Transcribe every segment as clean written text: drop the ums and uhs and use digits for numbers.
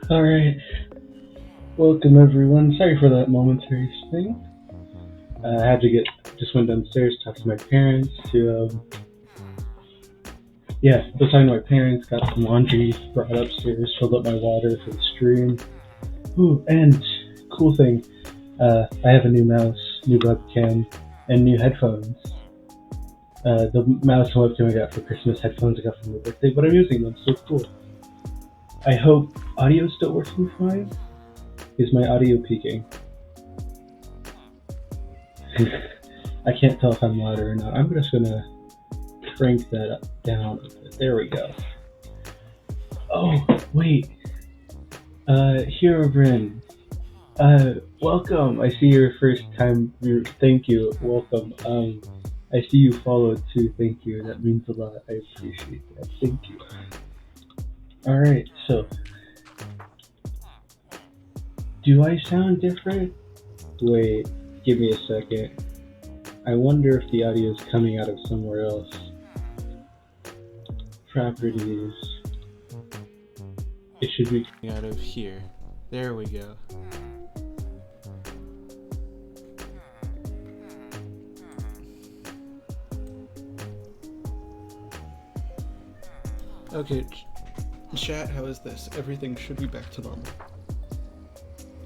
Alright, welcome everyone. Sorry for that momentary thing. I had to just went downstairs, talked to my parents was talking to my parents, got some laundry, brought it upstairs, filled up my water for the stream. Ooh, and cool thing, I have a new mouse, new webcam, and new headphones. The mouse and webcam I got for Christmas, headphones I got for my birthday, but I'm using them, so it's cool. I hope audio's still working fine. Is my audio peaking? I can't tell if I'm louder or not. I'm just gonna crank that up, down a bit. There we go. Oh, wait. Herobrine. Welcome. I see your first time. Thank you. Welcome. I see you followed too. Thank you. That means a lot. I appreciate that. Thank you. Alright, so. Do I sound different? Wait, give me a second. I wonder if the audio is coming out of somewhere else. Properties. It should be coming out of here. There we go. Okay, chat, how is this? Everything should be back to normal.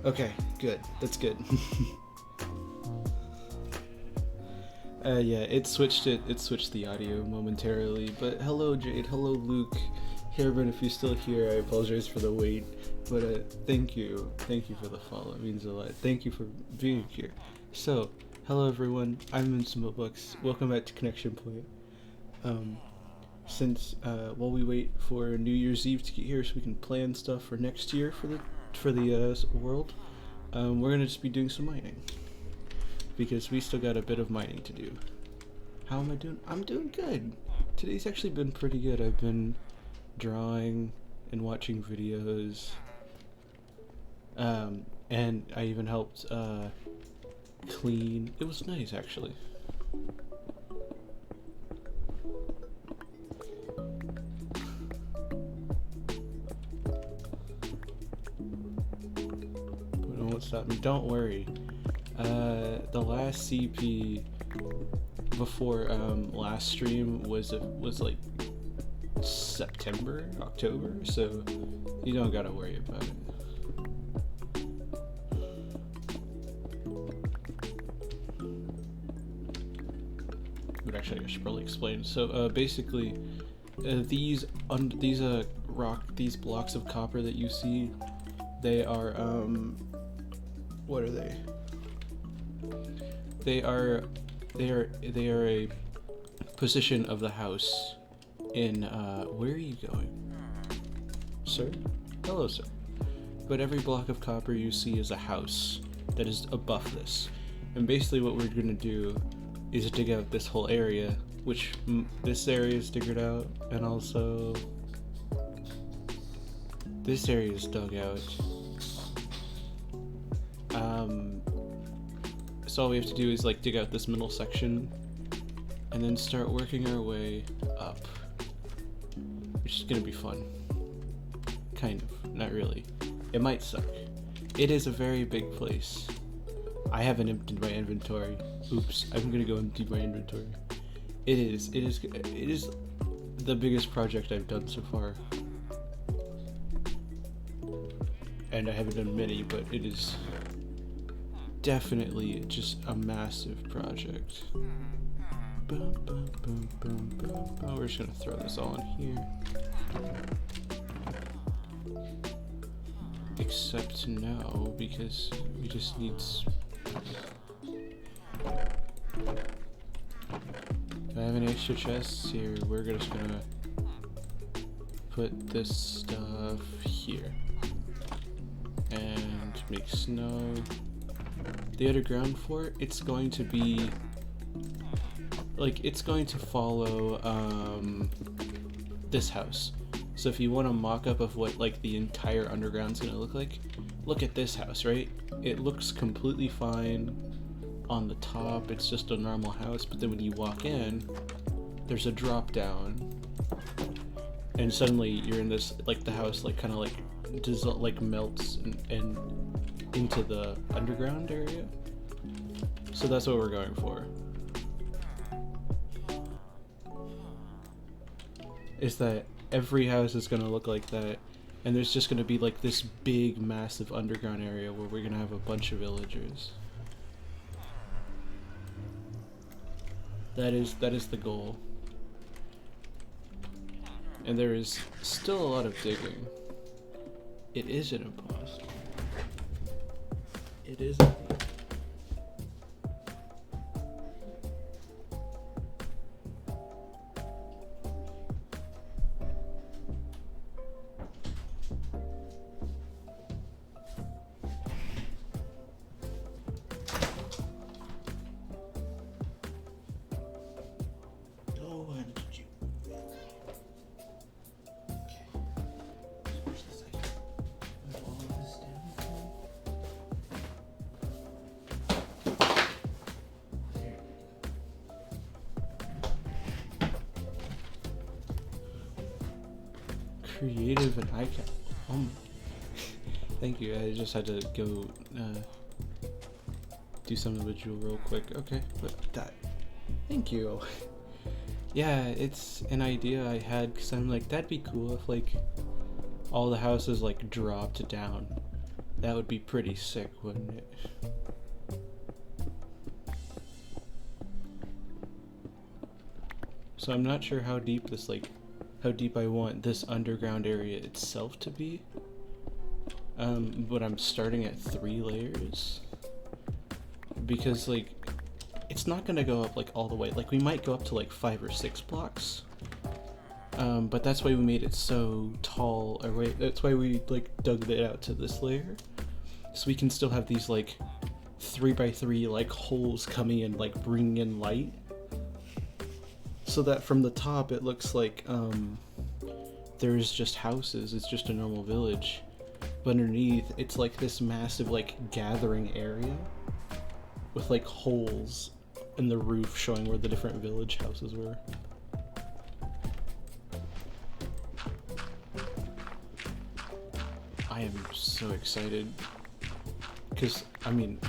Okay, good. That's good. Yeah, it switched the audio momentarily, but hello Jade, hello Luke, Herobrine, if you're still here, I apologize for the wait, but thank you for the follow, it means a lot, thank you for being here. So, hello everyone, I'm Invincible Bucks, welcome back to Connection Point. since while we wait for New Year's Eve to get here, so we can plan stuff for next year for the world, we're gonna just be doing some mining because we still got a bit of mining to do. How am I doing? I'm doing good. Today's actually been pretty good. I've been drawing and watching videos, and I even helped clean. It was nice, actually. But it won't stop me. Don't worry. The last CP before last stream was like September, October, so you don't gotta worry about it. But actually, I should probably explain. So basically, these blocks of copper that you see, they are what are they? They are a position of the house in where are you going, sir? Hello, sir. But every block of copper you see is a house that is above this, and basically what we're gonna do is dig out this whole area, which this area is digged out, and also this area is dug out. So all we have to do is like dig out this middle section and then start working our way up, which is gonna be fun. Kind of, not really. It might suck. It is a very big place. I haven't emptied my inventory. Oops, I'm gonna go empty my inventory. It is the biggest project I've done so far. And I haven't done many, but it is definitely just a massive project. Boom, boom, boom, boom, boom, boom. We're just gonna throw this all in here. Except no, because we just need. Do I have any extra chests here? We're just gonna put this stuff here and make snow. The underground fort, it's going to be like, it's going to follow this house. So if you want a mock-up of what like the entire underground's gonna look like, look at this house, right? It looks completely fine on the top, it's just a normal house, but then when you walk in, there's a drop down, and suddenly you're in this, like the house like kind of like melts and into the underground area. So that's what we're going for. Is that every house is going to look like that, and there's just going to be like this big massive underground area where we're going to have a bunch of villagers. That is the goal. And there is still a lot of digging. It is an imposter. It is a creative and high cap. Thank you. I just had to go do something with Jewel real quick. Okay, but that. Thank you. Yeah, it's an idea I had because I'm like, that'd be cool if like all the houses like dropped down. That would be pretty sick, wouldn't it? So I'm not sure how deep I want this underground area itself to be. But I'm starting at 3 layers. Because like, it's not gonna go up like all the way. Like we might go up to like 5 or 6 blocks. But that's why we made it so tall. Or wait, that's why we like dug it out to this layer, so we can still have these like 3x3 like holes coming in, like bringing in light, so that from the top it looks like there's just houses. It's just a normal village, but underneath it's like this massive like gathering area with like holes in the roof showing where the different village houses were. I am so excited because, I mean,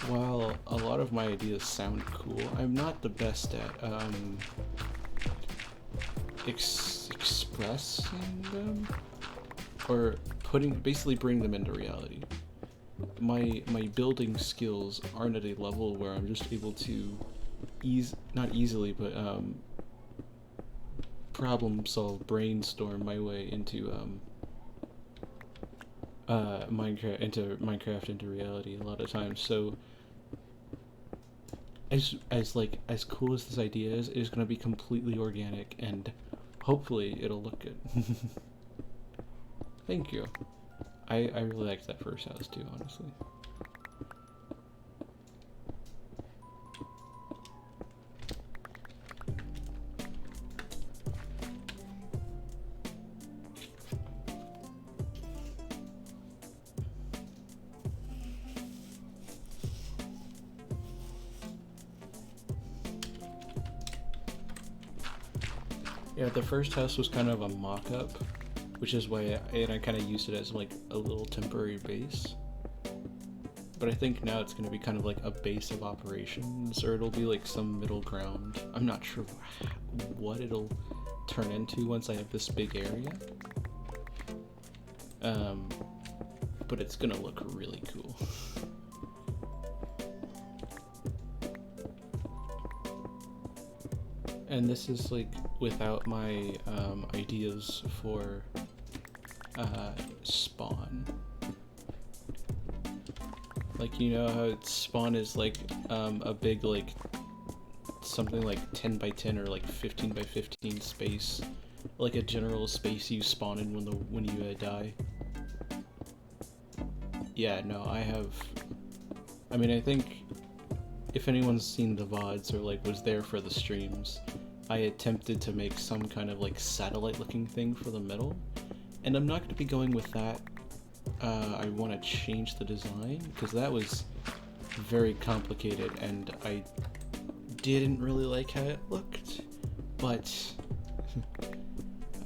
while a lot of my ideas sound cool, I'm not the best at expressing them or basically bringing them into reality. My building skills aren't at a level where I'm just able to not easily, but problem solve, brainstorm my way into Minecraft into reality a lot of times. So as cool as this idea is, it is going to be completely organic and hopefully it'll look good. Thank you. I really liked that first house too, honestly. Yeah, the first house was kind of a mock-up, which is why I kind of used it as like a little temporary base. But I think now it's going to be kind of like a base of operations, or it'll be like some middle ground. I'm not sure what it'll turn into once I have this big area. But it's going to look really cool. And this is like without my ideas for spawn. Like, you know how spawn is like a big like something like 10 by 10 or like 15 by 15 space, like a general space you spawn in when you die. Yeah, no, I mean, I think if anyone's seen the VODs or like was there for the streams, I attempted to make some kind of like satellite looking thing for the middle, and I'm not going to be going with that. I want to change the design because that was very complicated and I didn't really like how it looked, but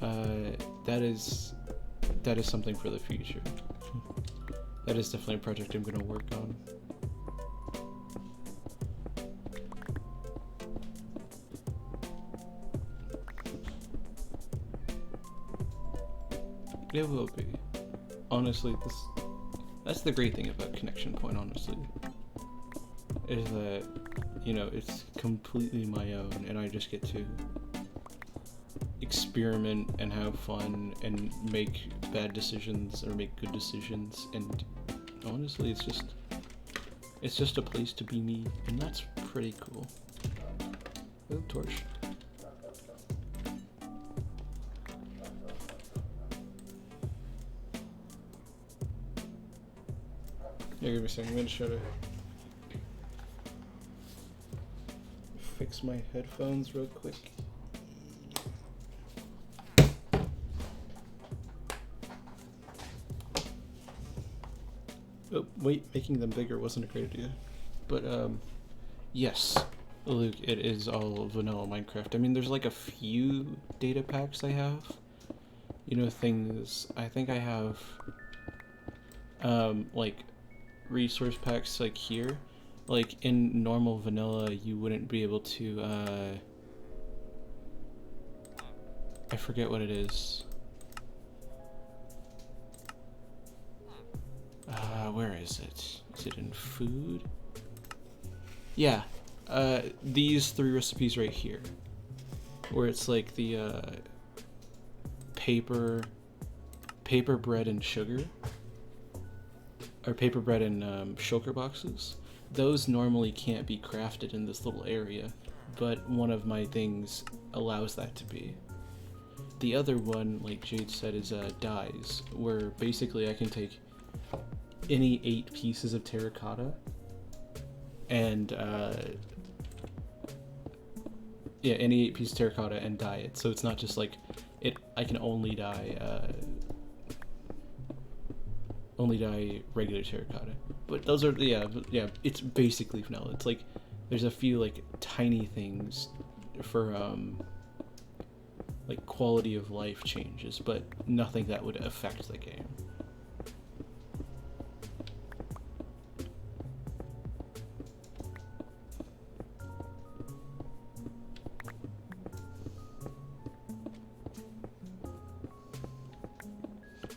that is something for the future. That is definitely a project I'm going to work on. It will be. Honestly, that's the great thing about Connection Point, honestly. Is that, you know, it's completely my own and I just get to experiment and have fun and make bad decisions or make good decisions, and honestly it's just a place to be me, and that's pretty cool. Oh, torch. Yeah, give me a second. I'm gonna try to fix my headphones real quick. Oh, wait, making them bigger wasn't a great idea. But, yes, Luke, it is all vanilla Minecraft. I mean, there's like a few data packs I have. You know, things, I think I have, like, resource packs like here. Like in normal vanilla you wouldn't be able to I forget what it is. Where is it? Is it in food? Yeah, these 3 recipes right here, where it's like the paper bread and sugar, or paper bread and shulker boxes. Those normally can't be crafted in this little area, but one of my things allows that to be. The other one, like Jade said, is dyes, where basically I can take any 8 pieces of terracotta and any 8 pieces of terracotta and dye it. So it's not just like I can only dye regular terracotta. But those are it's basically vanilla. It's like there's a few like tiny things for like quality of life changes, but nothing that would affect the game.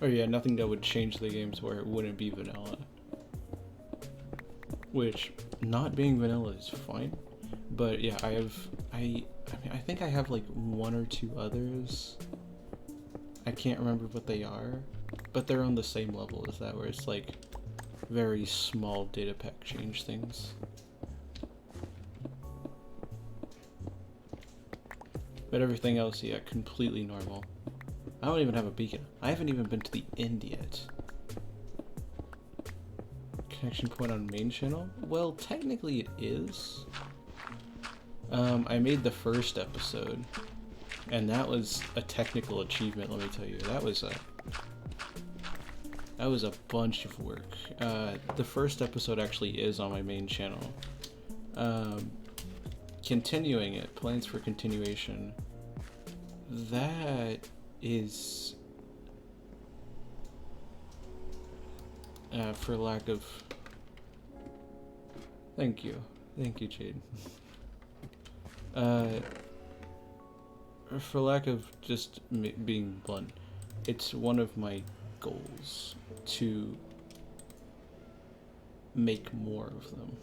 Oh yeah, nothing that would change the game to where it wouldn't be vanilla. Which, not being vanilla is fine. But yeah, I think I have like 1 or 2 others. I can't remember what they are, but they're on the same level as that, where it's like very small data pack change things. But everything else, yeah, completely normal. I don't even have a beacon. I haven't even been to the end yet. Connection point on main channel? Well, technically it is. I made the first episode, and that was a technical achievement, let me tell you. That was a bunch of work. The first episode actually is on my main channel. Continuing it, plans for continuation, that is, for lack of... Thank you, Jade. For lack of just being blunt, it's one of my goals to make more of them.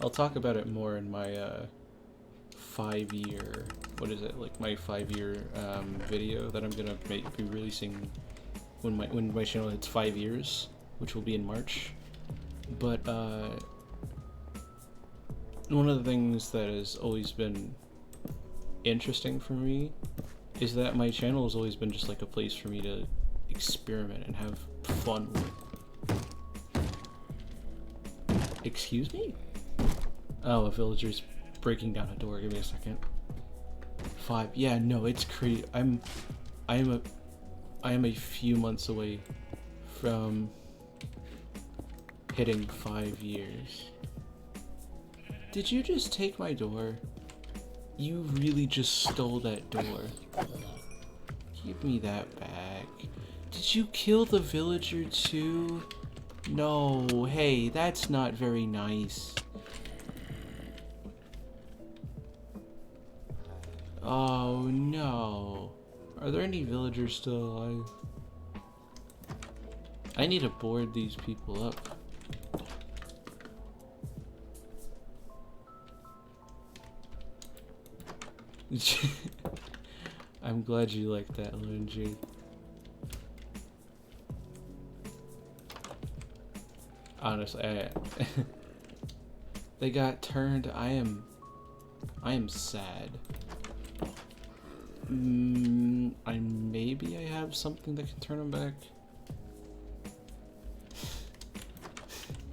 I'll talk about it more in my 5-year, what is it, like my 5-year video that I'm gonna be releasing when my channel hits 5 years, which will be in March. But one of the things that has always been interesting for me is that my channel has always been just like a place for me to experiment and have fun with. Excuse me? Oh, a villager's breaking down a door. Give me a second. 5. Yeah, no, it's crazy. I am a few months away from hitting 5 years. Did you just take my door? You really just stole that door. Give me that back. Did you kill the villager too? No, hey, that's not very nice. Oh no. Are there any villagers still alive? I need to board these people up. I'm glad you like that, Lunji. Honestly, they got turned. I am sad. Maybe I have something that can turn them back.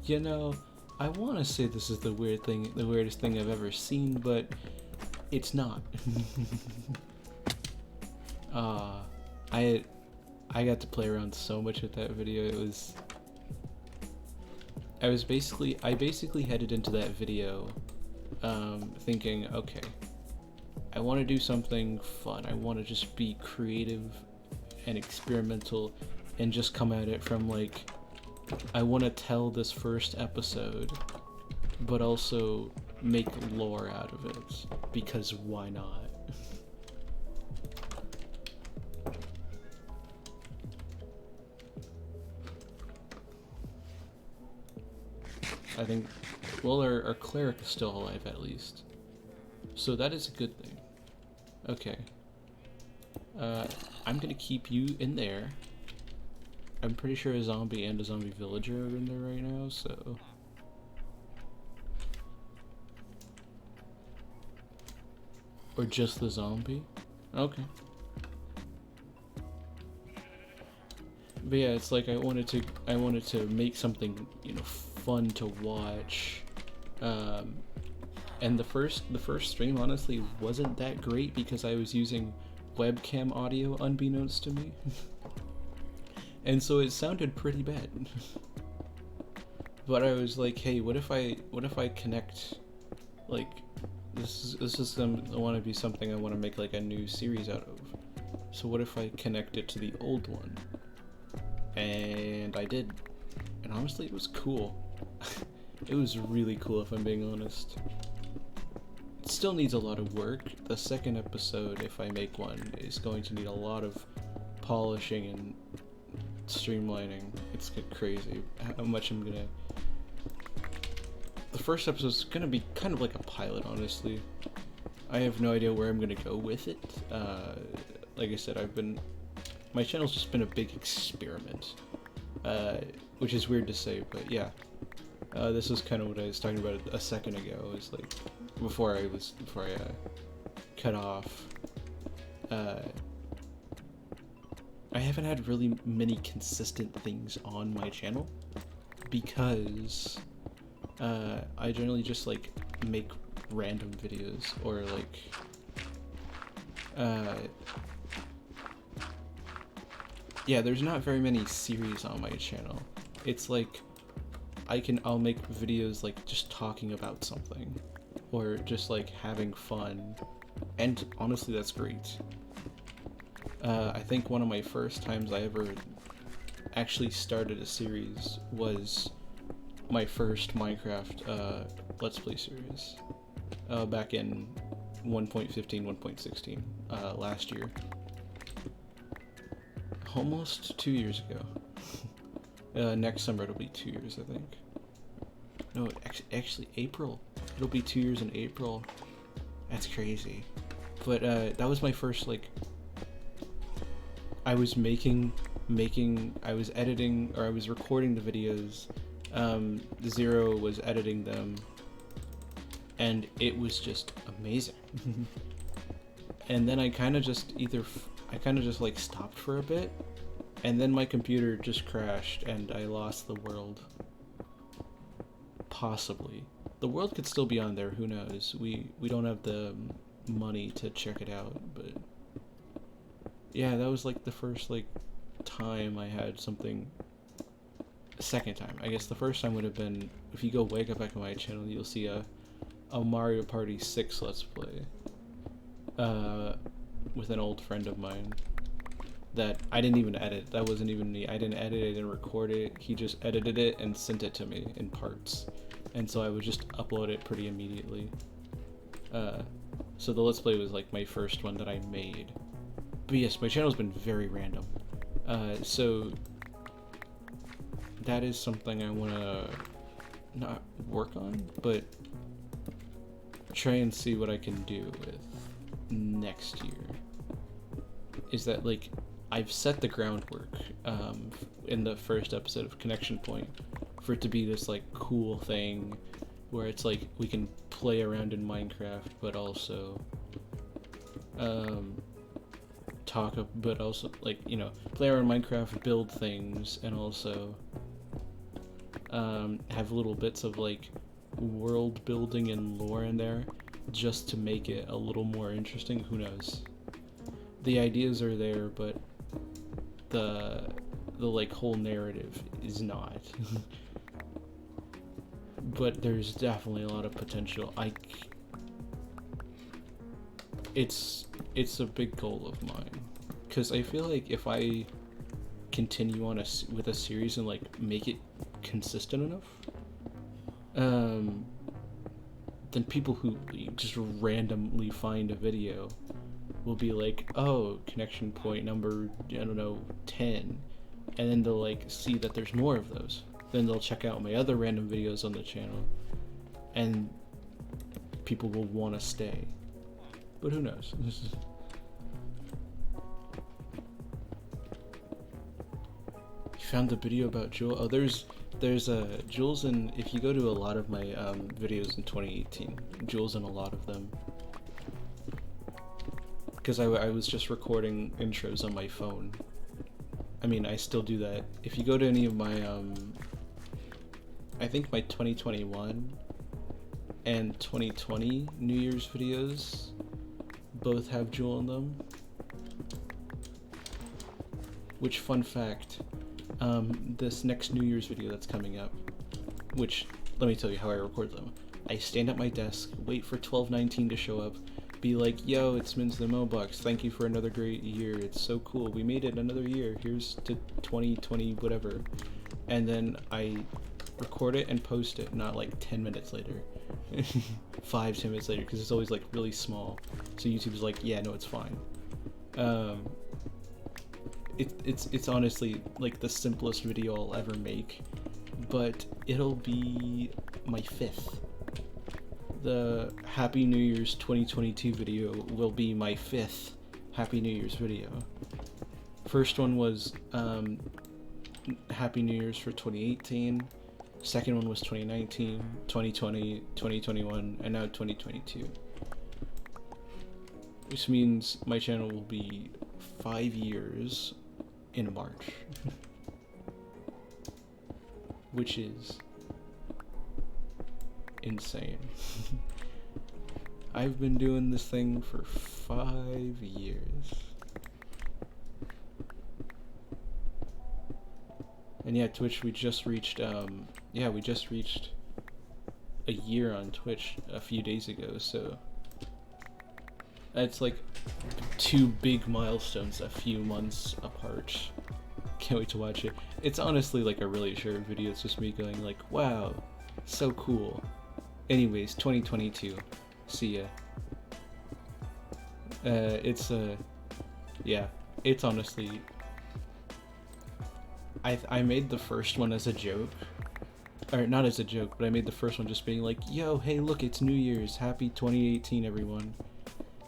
You know, I want to say this is the weirdest thing I've ever seen, but it's not. I got to play around so much with that video. I basically headed into that video thinking, okay, I want to do something fun. I want to just be creative and experimental and just come at it from like, I want to tell this first episode, but also make lore out of it, because why not? I think, well, our cleric is still alive at least, so that is a good thing. Okay, I'm gonna keep you in there. I'm pretty sure a zombie and a zombie villager are in there right now, so Or just the zombie? Okay. But yeah, it's like I wanted to make something, you know, fun to watch. And the first stream honestly wasn't that great because I was using webcam audio unbeknownst to me. And so it sounded pretty bad. But I was like, hey, what if I connect, like, this is I want to be something I want to make like a new series out of. So what if I connect it to the old one? And I did. And honestly, it was cool. It was really cool, if I'm being honest. It still needs a lot of work. The second episode, if I make one, is going to need a lot of polishing and streamlining. It's crazy how much I'm gonna... The first episode's gonna be kind of like a pilot, honestly. I have no idea where I'm gonna go with it. Like I said, my channel's just been a big experiment, which is weird to say, but yeah. This is kind of what I was talking about a second ago. It was like before I cut off. I haven't had really many consistent things on my channel because I generally just like make random videos or like yeah, there's not very many series on my channel. It's like I'll make videos like just talking about something or just like having fun, and honestly that's great. I think one of my first times I ever actually started a series was my first Minecraft Let's Play series back in 1.15, 1.16 last year. Almost 2 years ago. Next summer it'll be 2 years, I think. No, actually April. It'll be 2 years in April. That's crazy. But that was my first, like, I was I was editing, or I was recording the videos. Zero was editing them, and it was just amazing. And then I kind of just like stopped for a bit, and then my computer just crashed and I lost the world. Possibly. The world could still be on there, who knows? We don't have the money to check it out, but yeah, that was like the first like time I had something. Second time, I guess the first time would have been, if you go way back on my channel, you'll see a Mario Party 6 Let's Play with an old friend of mine that I didn't even edit. That wasn't even me. I didn't edit it, I didn't record it. He just edited it and sent it to me in parts, and so I would just upload it pretty immediately. So the Let's Play was like my first one that I made. But yes, my channel's been very random. So that is something I want to not work on, but try and see what I can do with next year. Is that, like, I've set the groundwork in the first episode of Connection Point for it to be this like cool thing where it's like we can play around in Minecraft, but also but also, like, you know, play around Minecraft, build things, and also have little bits of like world building and lore in there just to make it a little more interesting. Who knows? The ideas are there, but the like whole narrative is not. But there's definitely a lot of potential. It's a big goal of mine, because I feel like if I continue on with a series and like make it consistent enough, then people who just randomly find a video will be like, oh, Connection Point number, I don't know, 10, and then they'll like see that there's more of those. Then they'll check out my other random videos on the channel, and people will want to stay. But who knows? You found the video about Jewel? Oh, there's Jules in, if you go to a lot of my videos in 2018, Jules in a lot of them. because I was just recording intros on my phone. I mean, I still do that. If you go to any of my, I think my 2021 and 2020 New Year's videos both have Jewel in them. Which, fun fact, this next New Year's video that's coming up, which, let me tell you how I record them. I stand at my desk, wait for 12:19 to show up, be like, yo, it's Mins the Mailbox, thank you for another great year, it's so cool, we made it another year, here's to 2020 whatever. And then I record it and post it, not like 10 minutes later. 5-10 minutes later, because it's always like really small. So YouTube's like, yeah, no, it's fine. It's honestly like the simplest video I'll ever make, but it'll be my 5th. The Happy New Year's 2022 video will be my 5th Happy New Year's video. First one was Happy New Year's for 2018. Second one was 2019, 2020, 2021, and now 2022. Which means my channel will be 5 years in March. Which is insane. I've been doing this thing for 5 years. And yeah, Twitch, we just reached a year on Twitch a few days ago, so that's like 2 big milestones a few months apart. Can't wait to watch it. It's honestly like a really short video. It's just me going like, wow, so cool. Anyways, 2022. See ya. Yeah, it's honestly, I made the first one as a joke. Or not as a joke, but I made the first one just being like, yo, hey, look, it's New Year's. Happy 2018, everyone.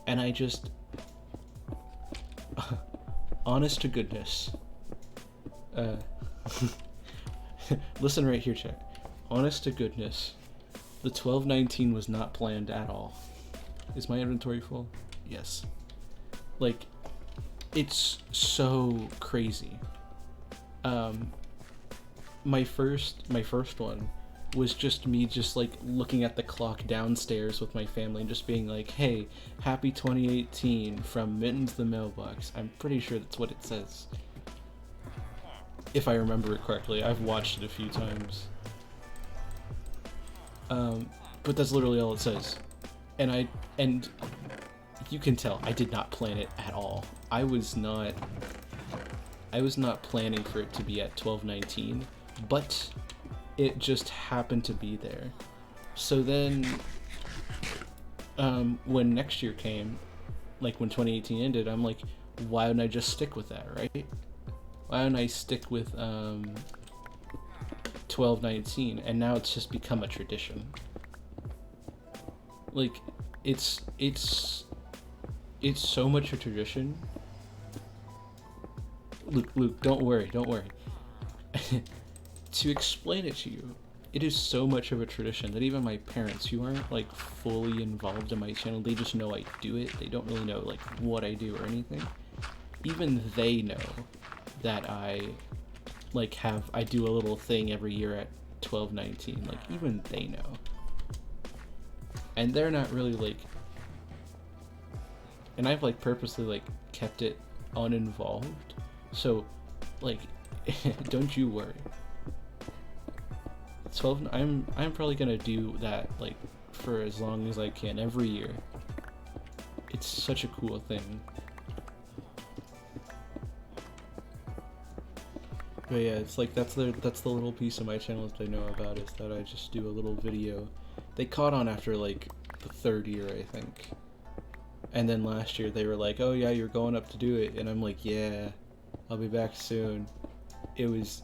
And I just, honest to goodness, listen right here, chat. Honest to goodness, the 12:19 was not planned at all. Is my inventory full? Yes. Like, it's so crazy. My first one was just me just like looking at the clock downstairs with my family and just being like, hey, happy 2018 from Mittens the Mailbox. I'm pretty sure that's what it says. If I remember it correctly. I've watched it a few times. But that's literally all it says. And you can tell I did not plan it at all. I was not planning for it to be at 12:19, but it just happened to be there. So then, when next year came, like when 2018 ended, I'm like, why don't I just stick with that, right? Why don't I stick with 12:19? And now it's just become a tradition. Like, it's so much a tradition. Luke, don't worry. To explain it to you, it is so much of a tradition that even my parents, who aren't like fully involved in my channel, they just know I do it. They don't really know like what I do or anything. Even they know that I do a little thing every year at 12:19. Like, even they know. And they're not really like, and I've like purposely like kept it uninvolved. So, like, don't you worry. 12. I'm probably gonna do that like for as long as I can every year. It's such a cool thing. But yeah, it's like that's the little piece of my channel that they know about, is that I just do a little video. They caught on after like the 3rd year, I think. And then last year they were like, oh yeah, you're going up to do it, and I'm like, yeah, I'll be back soon. It was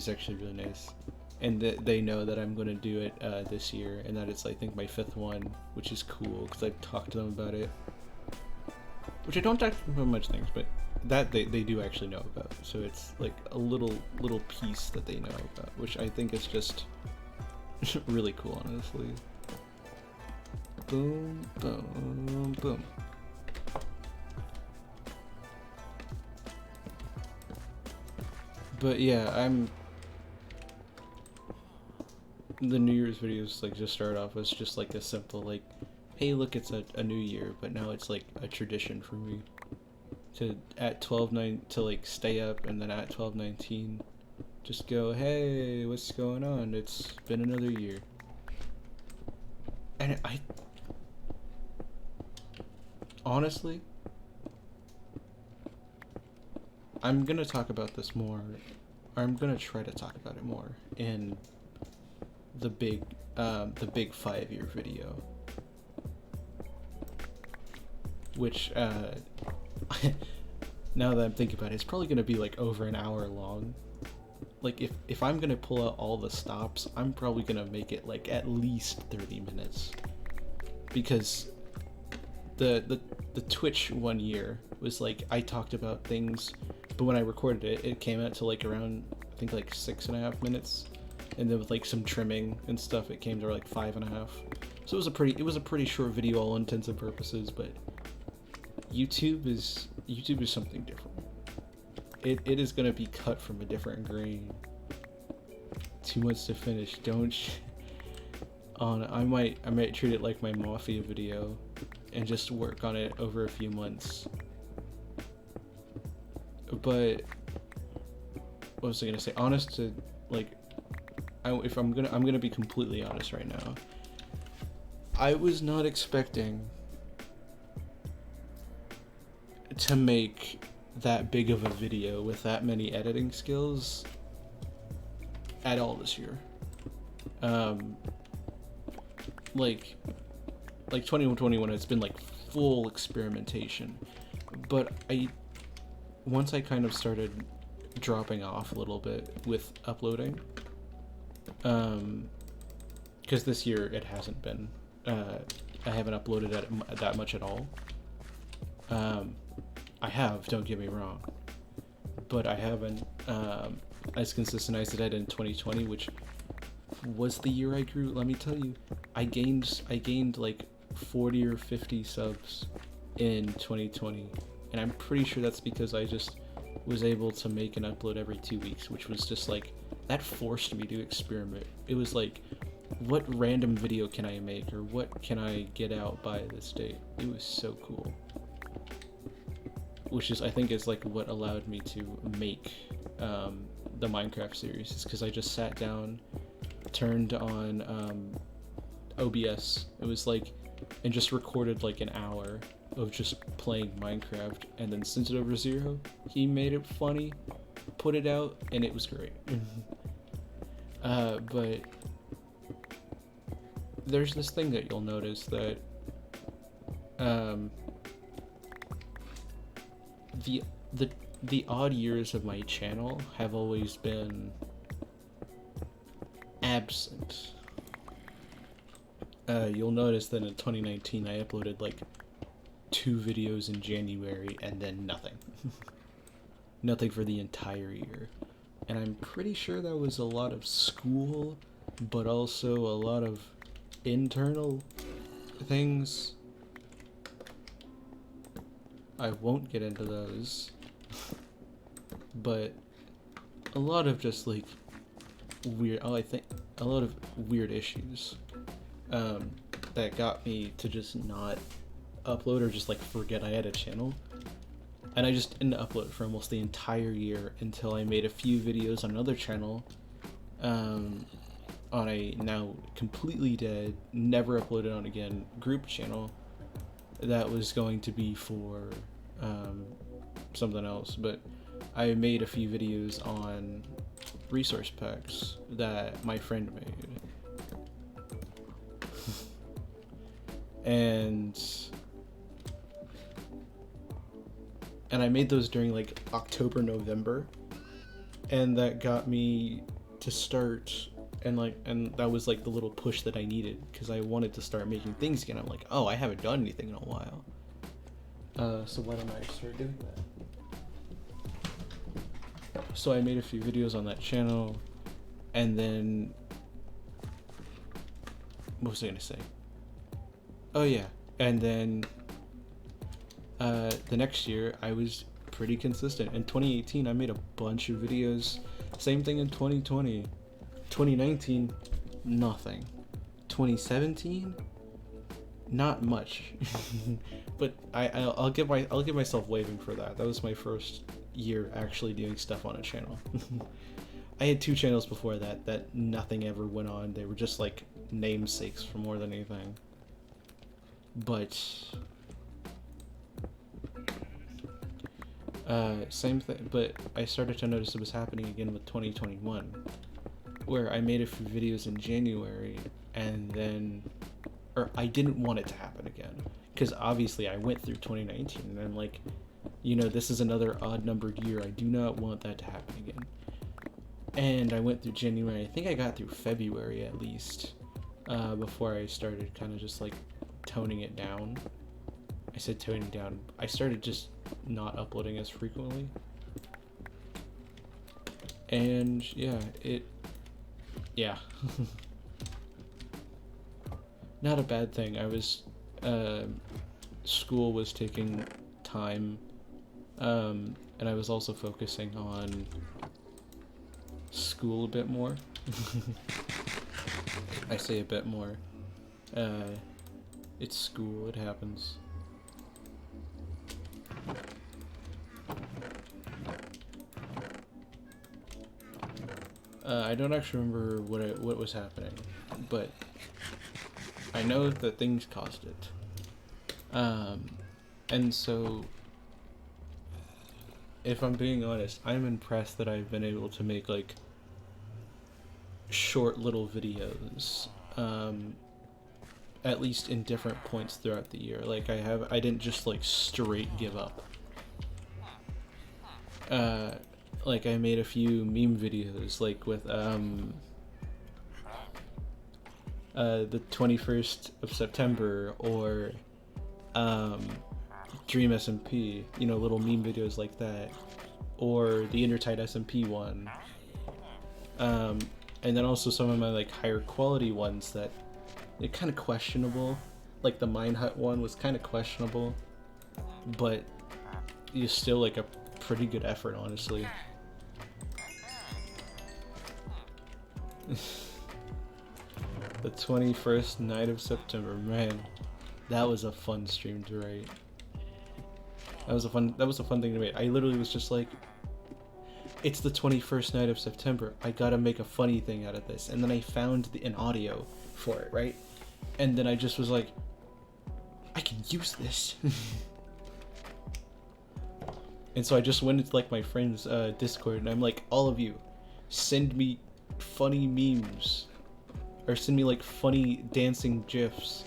actually really nice. And they know that I'm gonna do it this year, and that it's, I think, my 5th one, which is cool because I've talked to them about it. Which I don't talk to them about much things, but that they do actually know about. So it's like a little piece that they know about, which I think is just really cool, honestly. Boom, boom, boom. But yeah, the New Year's videos like just started off as just like a simple like, hey look, it's a new year, but now it's like a tradition for me to at 12:09 to like stay up, and then at 12:19 just go, hey, what's going on? It's been another year. And I honestly, I'm gonna talk about this more. I'm gonna try to talk about it more in the big 5-year video, which now that I'm thinking about it, it's probably gonna be like over an hour long. Like if I'm gonna pull out all the stops, I'm probably gonna make it like at least 30 minutes, because the Twitch 1 year was like I talked about things, but when I recorded it, it came out to like around I think like 6.5 minutes, and then with like some trimming and stuff, it came to like 5.5. So it was a pretty short video, all intents and purposes. But YouTube is something different. It is gonna be cut from a different grain. 2 months to finish. Don't. I might treat it like my Mafia video, and just work on it over a few months. But what was I gonna say? Honest to like, I'm gonna be completely honest right now. I was not expecting to make that big of a video with that many editing skills at all this year. Like 2021, it's been like full experimentation, but once I kind of started dropping off a little bit with uploading, because this year it hasn't been, I haven't uploaded that much at all. I have, don't get me wrong, but I haven't as consistent as I did in 2020, which was the year I grew. Let me tell you, I gained like 40 or 50 subs in 2020, and I'm pretty sure that's because I just was able to make and upload every 2 weeks, which was just like, that forced me to experiment. It was like, what random video can I make, or what can I get out by this date? It was so cool. Which is, I think, is like what allowed me to make the Minecraft series, is because I just sat down, turned on OBS. It was like, and just recorded like an hour of just playing Minecraft, and then sent it over to Zero. He made it funny, put it out, and it was great. But there's this thing that you'll notice that the odd years of my channel have always been absent. You'll notice that in 2019 I uploaded like 2 videos in January, and then nothing. Nothing for the entire year. And I'm pretty sure that was a lot of school, but also a lot of internal things. I won't get into those, but a lot of just like weird, I think a lot of weird issues that got me to just not upload, or just like forget I had a channel. And I just didn't upload for almost the entire year, until I made a few videos on another channel, on a now completely dead, never uploaded on again group channel that was going to be for something else. But I made a few videos on resource packs that my friend made. and I made those during like October, November, and that got me to start, and that was like the little push that I needed, because I wanted to start making things again. I'm like, oh, I haven't done anything in a while, so why don't I start doing that? So I made a few videos on that channel, and then what was I gonna say? Oh yeah, and then the next year I was pretty consistent. In 2018, I made a bunch of videos. Same thing in 2020. 2019, nothing. 2017, not much. But I'll give myself waving for that. That was my first year actually doing stuff on a channel. I had 2 channels before that nothing ever went on. They were just like namesakes for more than anything. But same thing, but I started to notice it was happening again with 2021, where I made a few videos in January and then, or I didn't want it to happen again, because obviously I went through 2019 and I'm like, you know, this is another odd numbered year. I do not want that to happen again. And I went through January. I think I got through February at least, before I started kind of just like toning it down. I said toning down. I started just not uploading as frequently. And yeah, not a bad thing. I was, school was taking time, and I was also focusing on school a bit more. I say a bit more. It's school, it happens. I don't actually remember what was happening, but I know that things caused it. And so, if I'm being honest, I'm impressed that I've been able to make like short little videos, at least in different points throughout the year. Like I didn't just like straight give up. Like I made a few meme videos, like with the 21st of September, or Dream SMP, you know, little meme videos like that, or the Intertide SMP one, and then also some of my like higher quality ones that they're kind of questionable. Like the Minehut one was kind of questionable, but it's still like a pretty good effort, honestly. The 21st night of September, man, that was a fun stream to write. That was a fun thing to make. I literally was just like, it's the 21st night of September, I gotta make a funny thing out of this. And then I found an audio for it, right? And then I just was like, I can use this. And so I just went into like my friend's Discord, and I'm like, all of you, send me funny memes, or send me like funny dancing GIFs.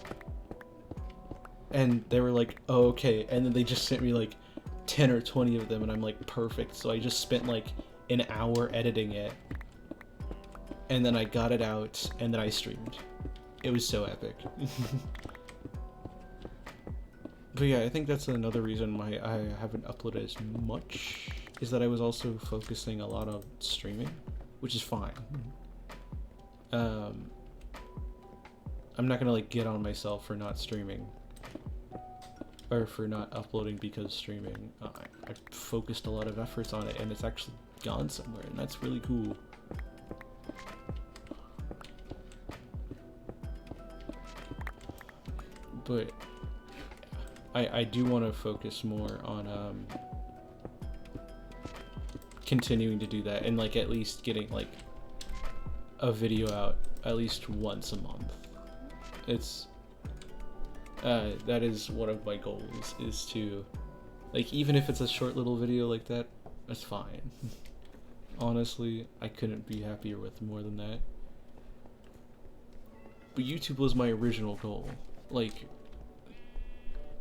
And they were like, oh, okay. And then they just sent me like 10 or 20 of them, and I'm like, perfect. So I just spent like an hour editing it, and then I got it out, and then I streamed. It was so epic. But yeah, I think that's another reason why I haven't uploaded as much, is that I was also focusing a lot on streaming, which is fine. I'm not gonna like get on myself for not streaming, or for not uploading because streaming. I focused a lot of efforts on it, and it's actually gone somewhere, and that's really cool. But I do want to focus more on continuing to do that, and like at least getting like a video out at least once a month. It's that is one of my goals, is to, like, even if it's a short little video like that, that's fine. Honestly, I couldn't be happier with more than that. But YouTube was my original goal. Like,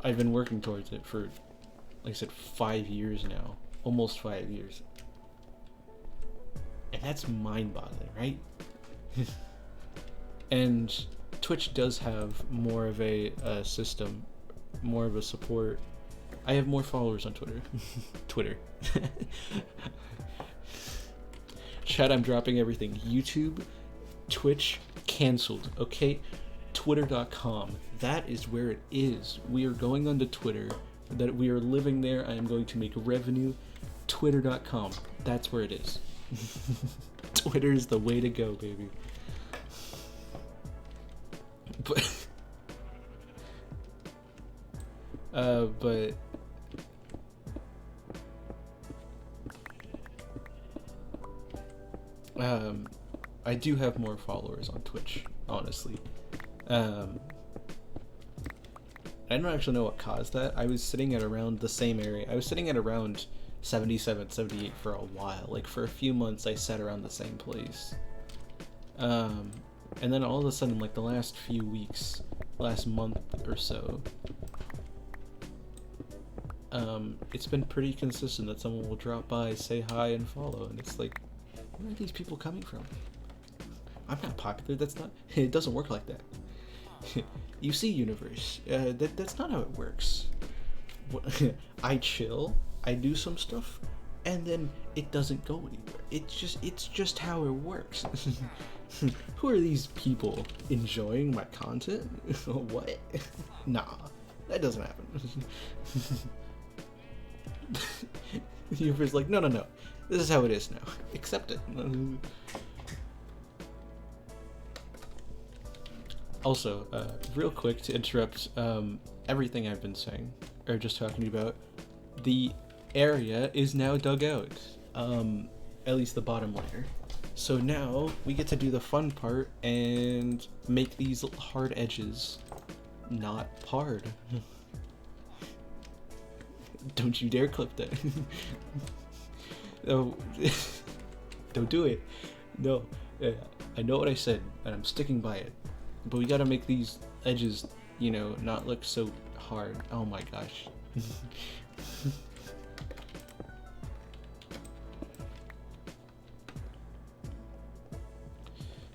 I've been working towards it for, like I said, 5 years now. Almost 5 years. And that's mind-boggling, right? And Twitch does have more of a system, more of a support. I have more followers on Twitter. Twitter. Chat, I'm dropping everything. YouTube, Twitch, canceled, okay? Twitter.com. That is where it is. We are going onto Twitter. that we are living there. I am going to make revenue. Twitter.com. That's where it is. Twitter is the way to go, baby. But I do have more followers on Twitch, honestly. I don't actually know what caused that. I was sitting at around the same area. I was sitting at around 77, 78 for a while. Like, for a few months, I sat around the same place. And then all of a sudden, like, the last few weeks, last month or so, it's been pretty consistent that someone will drop by, say hi, and follow. And it's like, where are these people coming from? I'm not popular. That's not... It doesn't work like that. You see, universe. That's not how it works. I chill, I do some stuff, and then it doesn't go anywhere. It's just how it works. Who are these people enjoying my content? What? Nah, that doesn't happen. The universe like, no. This is how it is now. Accept it. Also, real quick to interrupt everything I've been saying, or just talking about, the area is now dug out, at least the bottom layer. So now we get to do the fun part and make these hard edges not hard. Don't you dare clip that. No, don't do it. No, I know what I said, and I'm sticking by it. But we gotta make these edges, you know, not look so hard. Oh my gosh.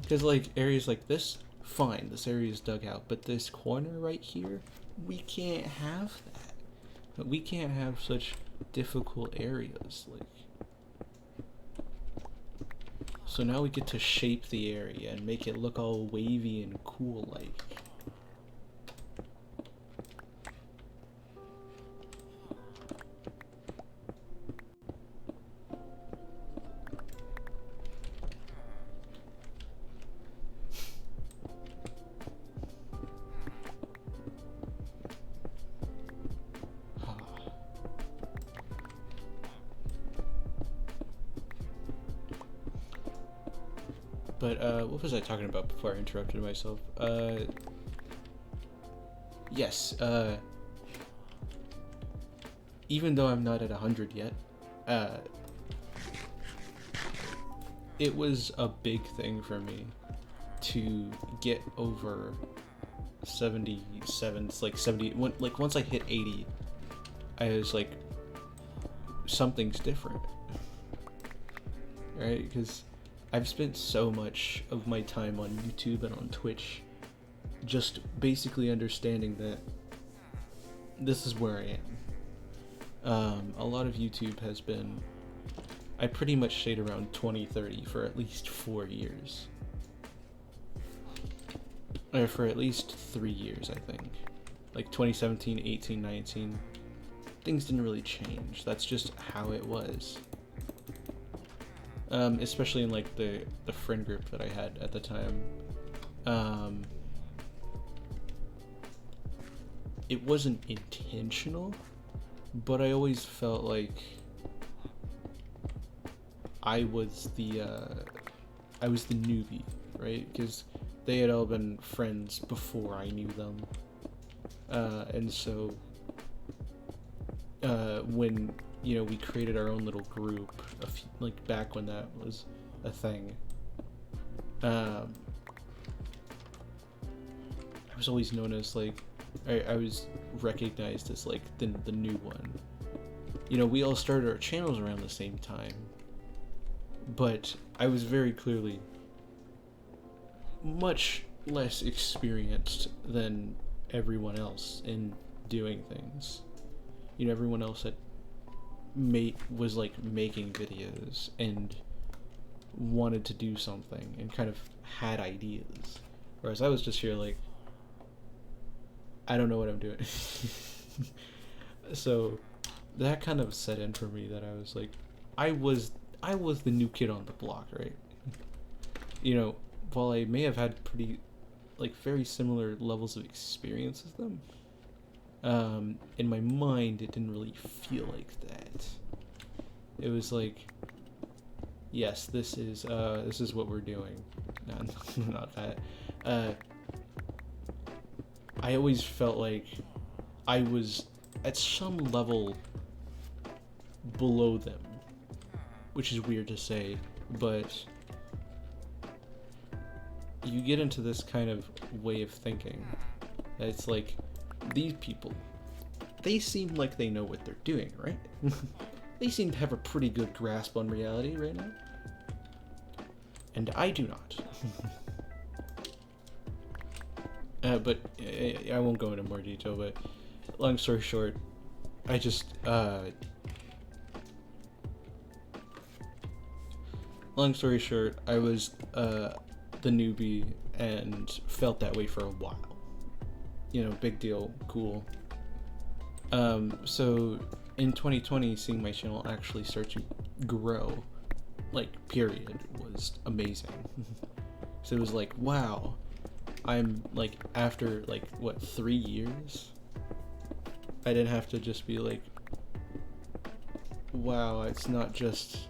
Because, like, areas like this, fine, this area is dug out. But this corner right here, we can't have that. We can't have such difficult areas. Like, so now we get to shape the area and make it look all wavy and cool like. But, what was I talking about before I interrupted myself? Yes, even though I'm not at 100 yet, it was a big thing for me to get over 77, like 70, like once I hit 80, I was like, something's different, right? Because I've spent so much of my time on YouTube and on Twitch just basically understanding that this is where I am. A lot of YouTube has been... I pretty much stayed around 2030 for at least 4 years. Or for at least 3 years, I think. Like 2017, 18, 19. Things didn't really change. That's just how it was. Especially in like the friend group that I had at the time. It wasn't intentional, but I always felt like I was the newbie, right? Because they had all been friends before I knew them, and so when we created our own little group, like back when that was a thing. I was always known as like, I was recognized as like the new one. We all started our channels around the same time, but I was very clearly much less experienced than everyone else in doing things. Everyone else was like making videos and wanted to do something and kind of had ideas, whereas I was just here like, I don't know what I'm doing. So that kind of set in for me that I was like, I was I was the new kid on the block, right? You know, while I may have had pretty like very similar levels of experience as them, in my mind it didn't really feel like that. It was like, yes, this is what we're doing. No, not that. Uh, I always felt like I was at some level below them, which is weird to say, but you get into this kind of way of thinking. It's like, these people, they seem like they know what they're doing, right? They seem to have a pretty good grasp on reality right now. And I do not. But I won't go into more detail, but long story short, I just, long story short, I was the newbie and felt that way for a while. You know, big deal, cool. So in 2020, seeing my channel actually start to grow, like, period, was amazing. So it was like, wow, I'm like, after like, what, 3 years? I didn't have to just be like, wow, it's not just,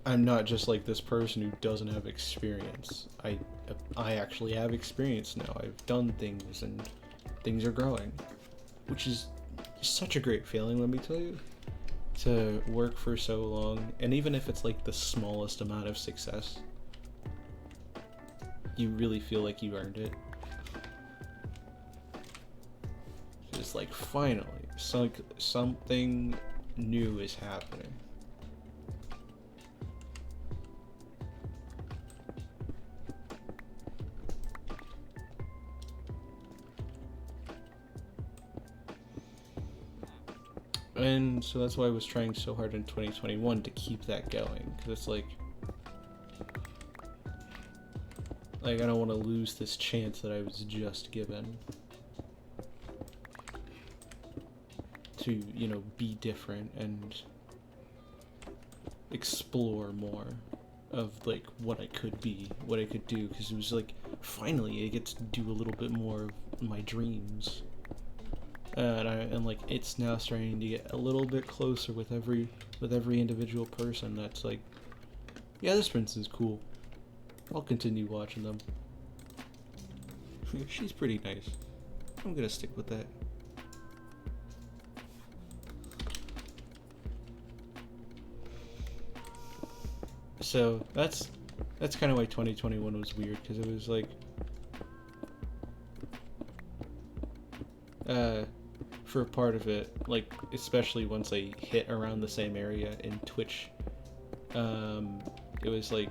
I'm not just like this person who doesn't have experience. I actually have experience now. I've done things and things are growing, which is such a great feeling, let me tell you. To work for so long, and even if it's like the smallest amount of success, you really feel like you earned it. It's like, finally, something new is happening. And so that's why I was trying so hard in 2021 to keep that going, because it's like I don't want to lose this chance that I was just given to, you know, be different and explore more of like what I could be, what I could do, because it was like, finally I get to do a little bit more of my dreams. And like, it's now starting to get a little bit closer with every individual person that's like, yeah, this person's cool, I'll continue watching them. She's pretty nice, I'm gonna stick with that. So that's kind of why 2021 was weird, because it was like, for a part of it, like, especially once I hit around the same area in Twitch, it was like,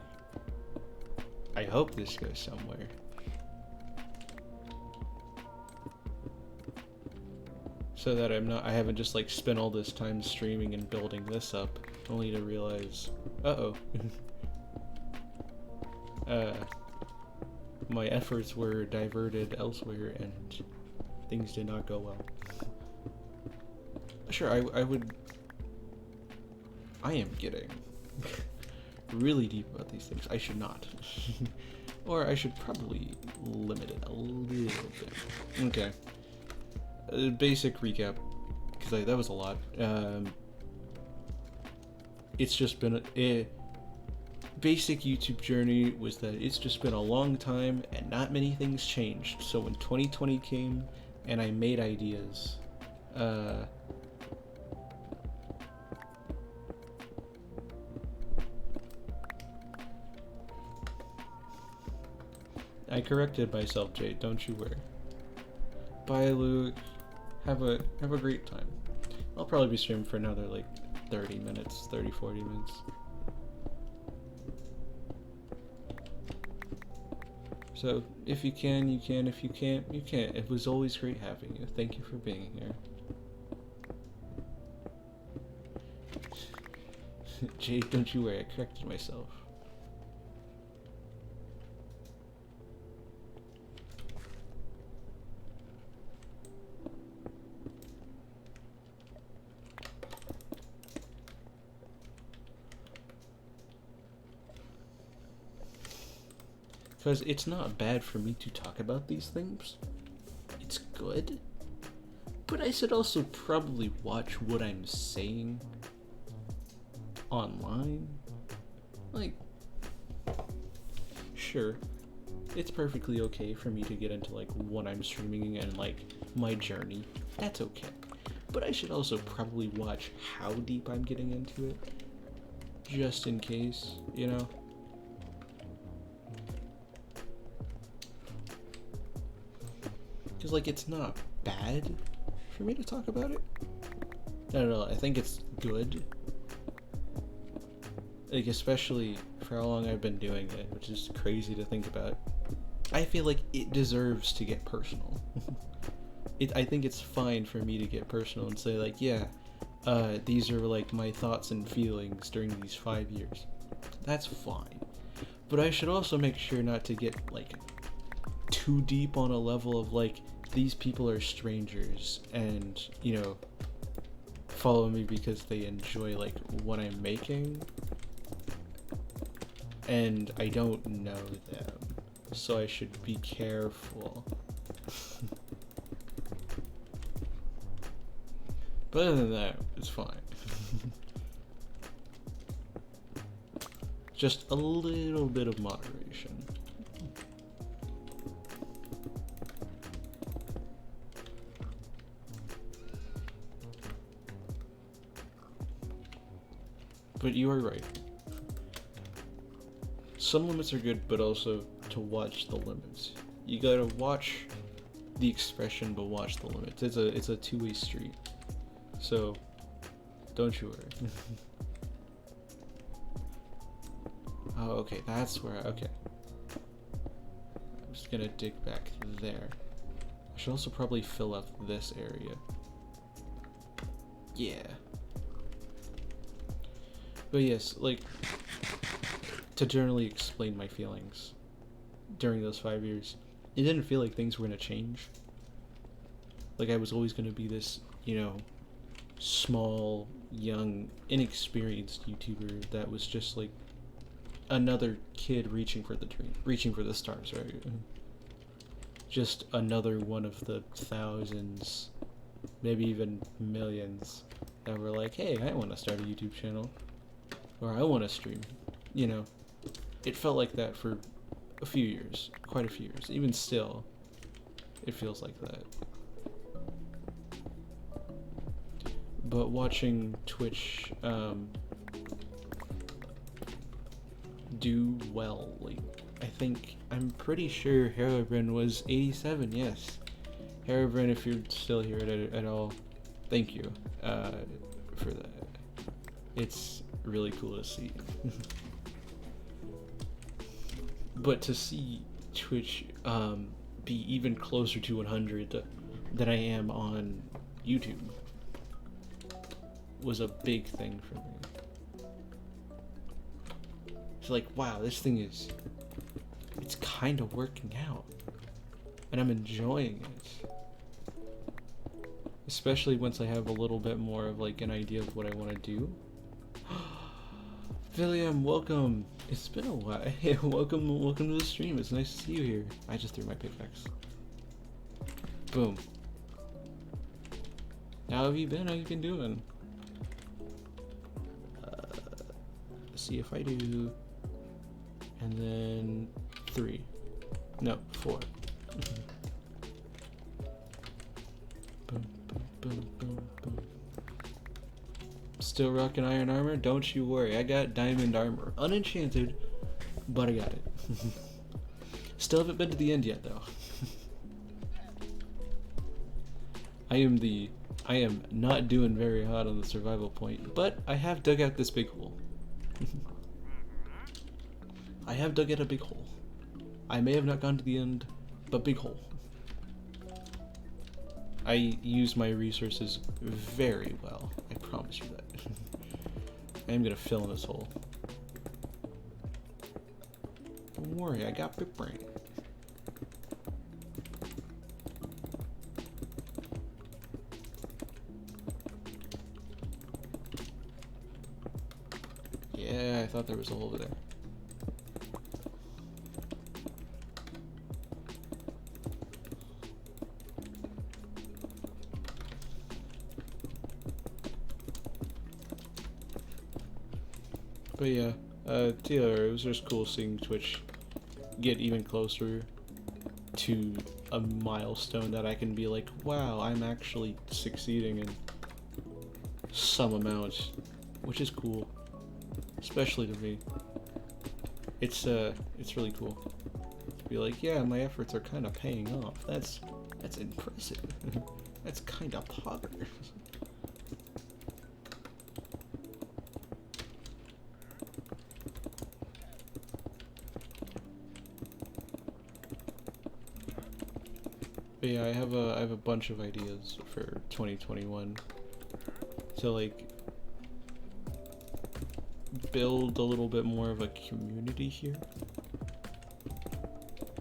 I hope this goes somewhere. So that I haven't just like spent all this time streaming and building this up, only to realize, my efforts were diverted elsewhere and things did not go well. Sure, I am getting really deep about these things. I should not. Or I should probably limit it a little bit. Okay. Basic recap, because that was a lot. It's just been a basic YouTube journey was that it's just been a long time and not many things changed. So when 2020 came and I made ideas, I corrected myself, Jade, don't you worry. Bye, Luke. Have a great time. I'll probably be streaming for another like 30 minutes, 40 minutes. So if you can, you can. If you can't, you can't. It was always great having you. Thank you for being here. Jade, don't you worry, I corrected myself. Because it's not bad for me to talk about these things. It's good. But I should also probably watch what I'm saying online. Like, sure, it's perfectly okay for me to get into like what I'm streaming and like my journey. That's okay. But I should also probably watch how deep I'm getting into it. Just in case, you know? Because like it's not bad for me to talk about it. I don't know, I think it's good. Like, especially for how long I've been doing it, which is crazy to think about. I feel like it deserves to get personal. I think it's fine for me to get personal and say like, yeah, these are like my thoughts and feelings during these 5 years. That's fine. But I should also make sure not to get like too deep on a level of like, these people are strangers and, you know, follow me because they enjoy like what I'm making. And I don't know them, so I should be careful. But other than that, it's fine. Just a little bit of moderation. But you are right. Some limits are good, but also to watch the limits. You gotta watch the expression, but watch the limits. It's a two-way street. So, don't you worry. Oh, okay, that's where okay. I'm just gonna dig back there. I should also probably fill up this area. Yeah. But yes, like, to generally explain my feelings during those 5 years, it didn't feel like things were gonna change. Like I was always gonna be this, you know, small, young, inexperienced YouTuber that was just like another kid reaching for the dream, reaching for the stars, right? Just another one of the thousands, maybe even millions that were like, hey, I want to start a YouTube channel, or I want to stream, you know. It felt like that for a few years, quite a few years. Even still, it feels like that. But watching Twitch do well, like, I'm pretty sure Herobrine was 87, yes. Herobrine, if you're still here at all, thank you for that. It's really cool to see. But to see Twitch be even closer to 100 than I am on YouTube was a big thing for me. It's like, wow, this thing it's kind of working out. And I'm enjoying it. Especially once I have a little bit more of like an idea of what I want to do. William, welcome. It's been a while. Hey, welcome to the stream. It's nice to see you here. I just threw my pickaxe. Boom. How have you been? How you been doing? See if I do. And then 3. No, 4. Boom, boom, boom, boom, boom. Still rocking iron armor? Don't you worry, I got diamond armor. Unenchanted, but I got it. Still haven't been to the end yet, though. I am not doing very hot on the survival point, but I have dug out this big hole. I have dug out a big hole. I may have not gone to the end, but big hole. I use my resources very well. I promise you that. I am gonna fill in this hole. Don't worry, I got big brain. Yeah, I thought there was a hole over there. But yeah, Taylor, it was just cool seeing Twitch get even closer to a milestone that I can be like, wow, I'm actually succeeding in some amount, which is cool, especially to me. It's really cool to be like, yeah, my efforts are kind of paying off. That's impressive. That's kind of poggers. But yeah, I have a bunch of ideas for 2021 to like build a little bit more of a community here.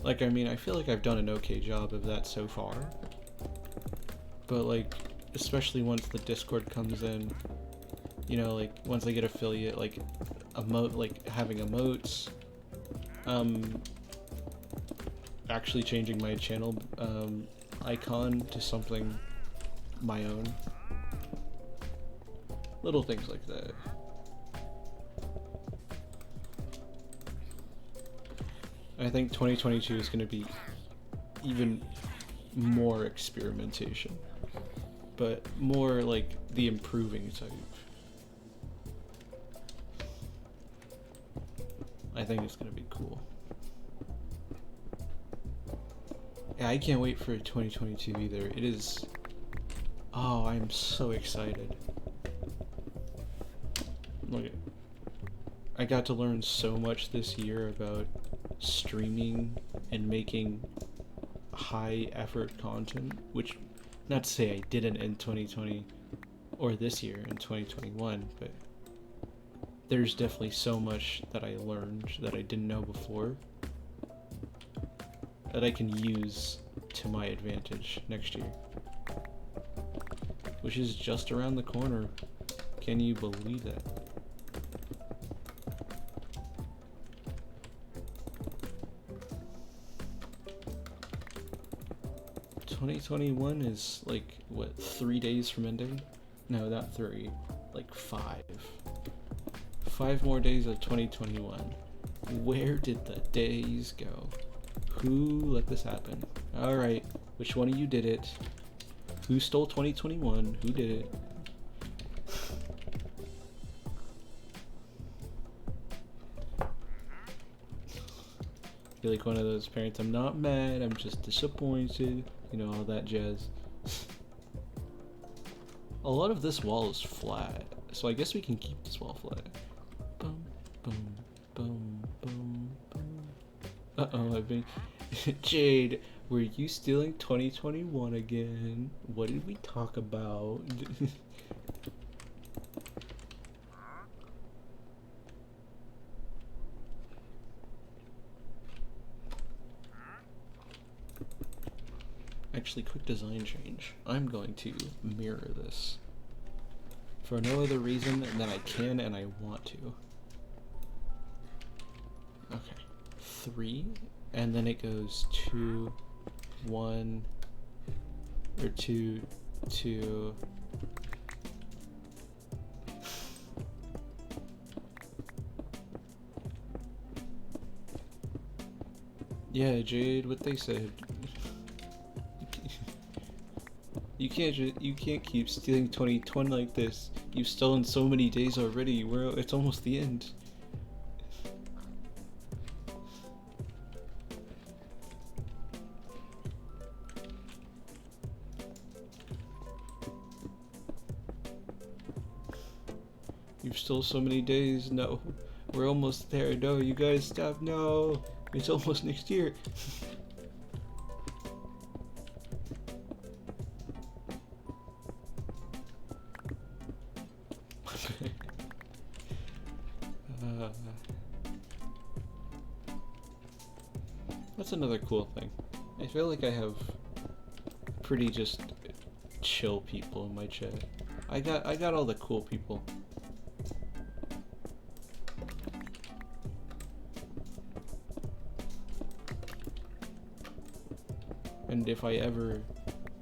Like, I mean, I feel like I've done an okay job of that so far. But like, especially once the Discord comes in, you know, like once I get affiliate, like having emotes, actually changing my channel icon to something my own. Little things like that. I think 2022 is going to be even more experimentation, but more like the improving type. I think it's going to be cool. Yeah, I can't wait for 2022 either. It is... Oh, I'm so excited. Look, I got to learn so much this year about streaming and making high effort content, which, not to say I didn't in 2020 or this year in 2021, but there's definitely so much that I learned that I didn't know before that I can use to my advantage next year, which is just around the corner. Can you believe that? ...2021 is like, what, 3 days from ending? No, not 3, like 5. 5 more days of 2021. Where did the days go? Who let this happen? Alright, which one of you did it? Who stole 2021? Who did it? I feel like one of those parents, I'm not mad, I'm just disappointed. You know, all that jazz. A lot of this wall is flat, so I guess we can keep this wall flat. Boom, boom, boom, boom, boom. Uh-oh, I've been... Jade, were you stealing 2021 again? What did we talk about? Actually, quick design change. I'm going to mirror this for no other reason than I can and I want to. Okay, 3, and then it goes 2, 1, or 2, 2. Yeah, Jade, what they said. You can't keep stealing 2020 like this. You've stolen so many days already. It's almost the end. You've stole so many days. No, we're almost there. No, you guys stop. No, it's almost next year. That's another cool thing. I feel like I have pretty just chill people in my chat. I got all the cool people. And if I ever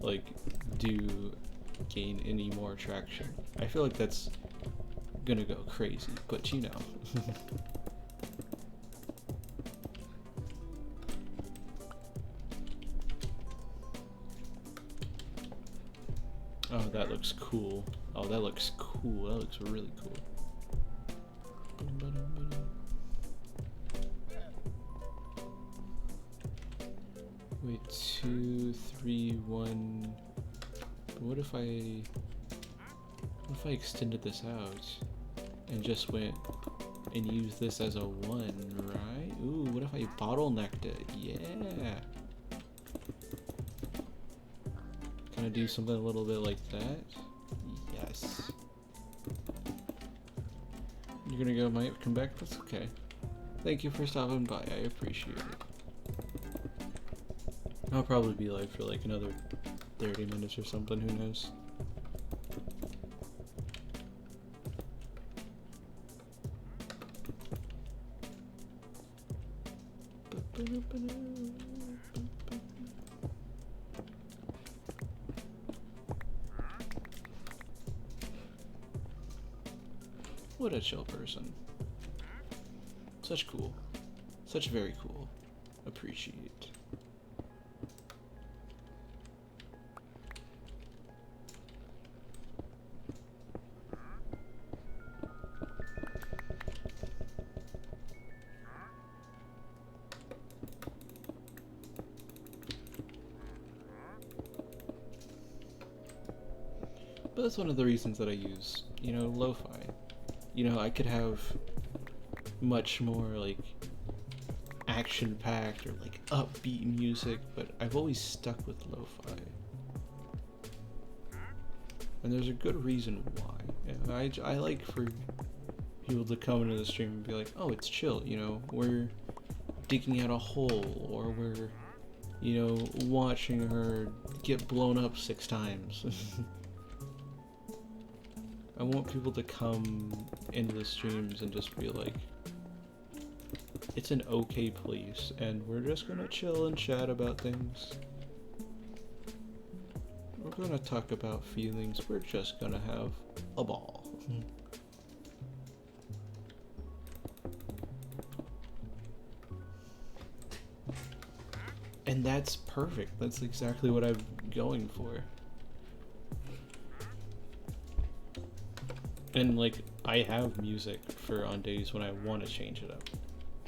like do gain any more traction, I feel like that's gonna go crazy, but you know. Oh, that looks cool. Oh, that looks cool. That looks really cool. Wait, 2, 3, 1. What if I extended this out and just went and used this as a 1, right? Ooh, what if I bottlenecked it? Yeah. Can I do something a little bit like that? Yes. You're gonna go, might come back? That's okay. Thank you for stopping by. I appreciate it. I'll probably be live for like another 30 minutes or something, who knows? What a chill person. Such cool. Such very cool. Appreciate. But that's one of the reasons that I use, you know, lo-fi. You know, I could have much more like action-packed or like upbeat music, but I've always stuck with lo-fi. And there's a good reason why. And I like for people to come into the stream and be like, oh, it's chill, you know, we're digging out a hole, or we're, you know, watching her get blown up 6 times. I want people to come into the streams and just be like, it's an okay place, and we're just gonna chill and chat about things. We're gonna talk about feelings, we're just gonna have a ball. And that's perfect, that's exactly what I'm going for. And like, I have music for on days when I want to change it up,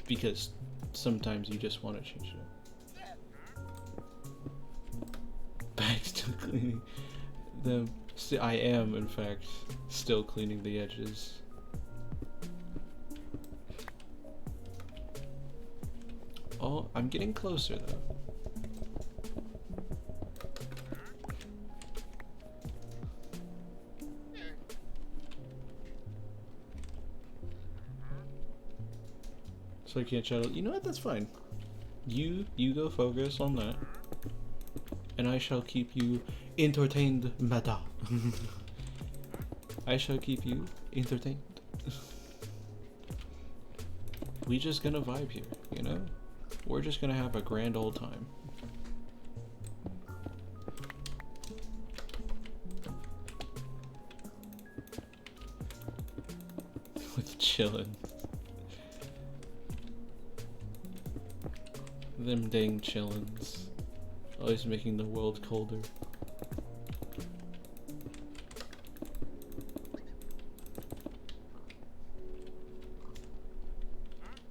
because sometimes you just want to change it up. Back to cleaning them. See, I am in fact still cleaning the edges. Oh, I'm getting closer though. So I can't shadow. You know what? That's fine. You go focus on that, and I shall keep you entertained, madame. I shall keep you entertained. We just gonna vibe here, you know? We're just gonna have a grand old time. With chillin'. Them dang chillins. Always making the world colder.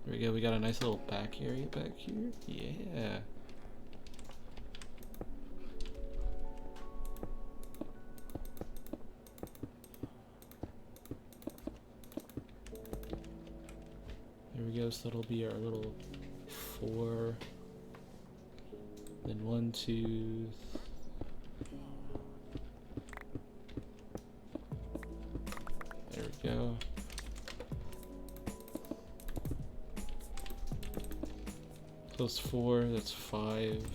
There we go, we got a nice little back area back here. Yeah. There we go, so that'll be our little 4. Then 1, 2. There we go. So that's 4, that's 5.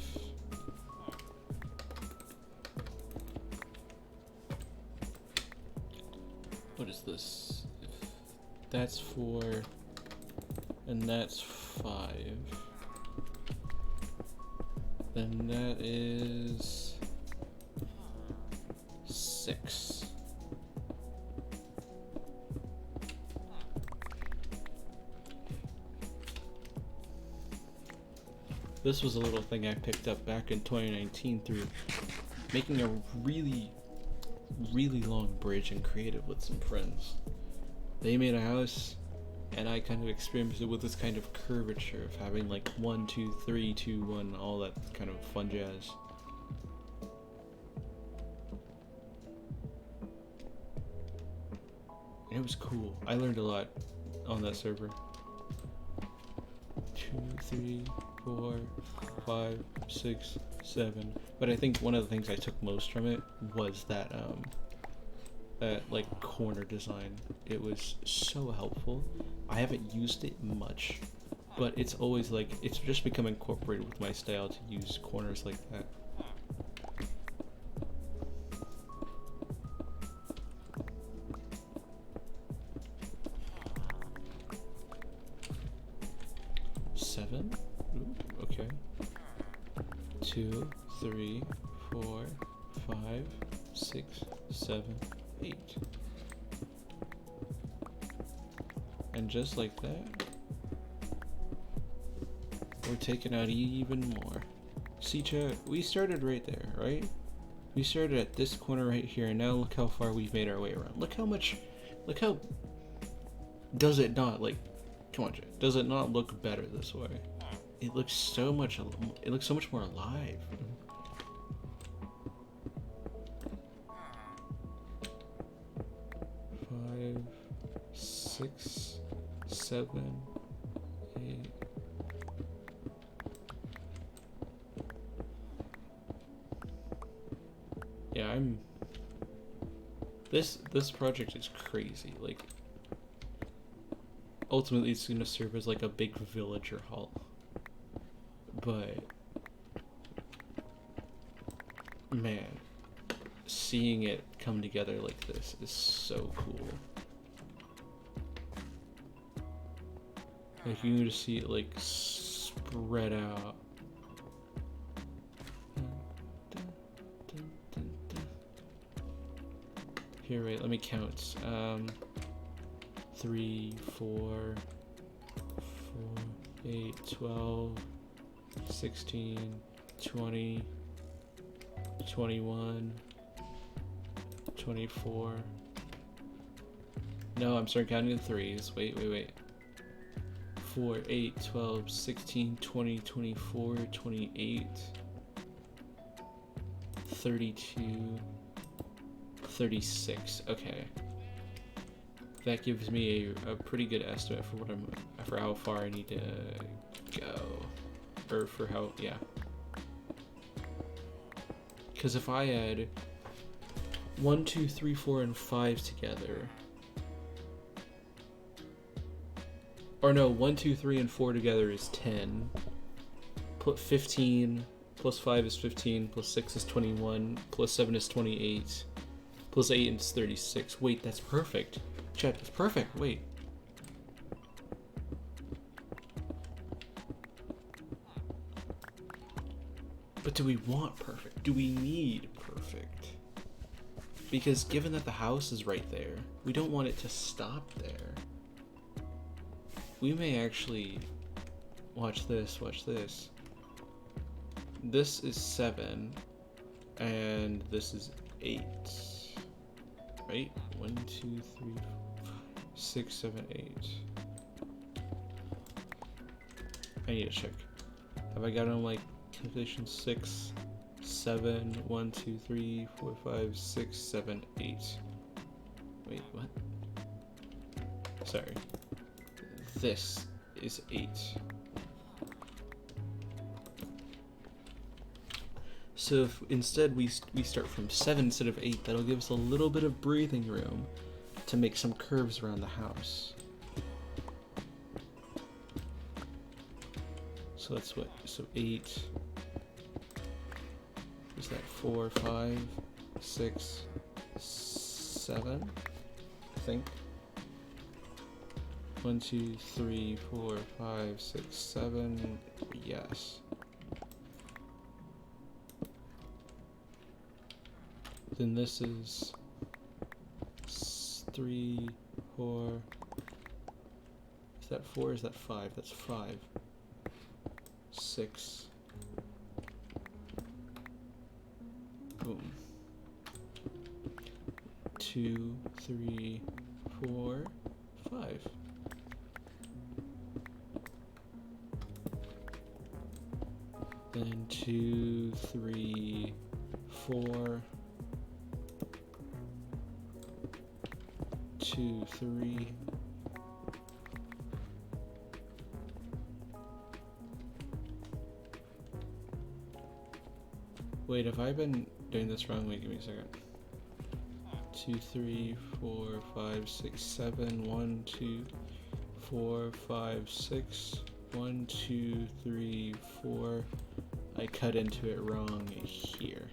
What is this? That's 4, and that's 5. Then that is 6. This was a little thing I picked up back in 2019 through making a really, really long bridge in creative with some friends. They made a house, and I kind of experimented with this kind of curvature of having like 1, 2, 3, 2, 1, all that kind of fun jazz. And it was cool. I learned a lot on that server. 2, 3, 4, 5, 6, 7. But I think one of the things I took most from it was that like corner design. It was so helpful. I haven't used it much, but it's always like it's just become incorporated with my style to use corners like that. Seven? Ooh, okay. 2, 3, 4, 5, 6, 7, 8. And just like that, we're taking out even more. See, chat, we started right there, right? We started at this corner right here, and now look how far we've made our way around. Look how, does it not, like, come on, chat, does it not look better this way? It looks so much more alive. 5, 6, 7, 8. Yeah, this project is crazy. Like, ultimately it's gonna serve as like a big villager hall. But man, seeing it come together like this is so cool. Like, you can just see it like spread out. Here, wait, let me count. 3, 4, 8, 12, 16, 20, 21, 24. No, I'm starting counting in threes. Wait. 4, 8, 12, 16, 20, 24, 28, 32, 36. Okay. That gives me a pretty good estimate for how far I need to go. Or for how, yeah. Because if I add 1, 2, 3, 4, and 5 together, or no, 1, 2, 3, and 4 together is 10. Put 15 plus 5 is 15, plus 6 is 21, plus 7 is 28, plus 8 is 36. Wait, that's perfect. Chat, that's perfect. Wait. But do we want perfect? Do we need perfect? Because given that the house is right there, we don't want it to stop there. We may actually... Watch this. This is 7, and this is 8. Right? 1, 2, 3, 4, 5, 6, 7, 8. I need to check. Have I got on like calculation 6, 7, 1, 2, 3, 4, 5, 6, 7, 8. Wait, what? Sorry. This is 8. So if instead we start from 7 instead of 8, that'll give us a little bit of breathing room to make some curves around the house. So that's what, so 8, is that 4, 5, 6, 7, I think. 1, 2, 3, 4, 5, 6, 7, yes. Then this is 3, 4, is that 4 or is that 5? That's 5. 6, Boom. 2, 3, 4, 5. Then 2, 3, 4. 2, 3. Wait, have I been doing this wrong? Wait, give me a second. 2, 3, 4, 5, 6, 7. 1, 2, 4, 5, 6. 1, 2, 3, 4. I cut into it wrong here.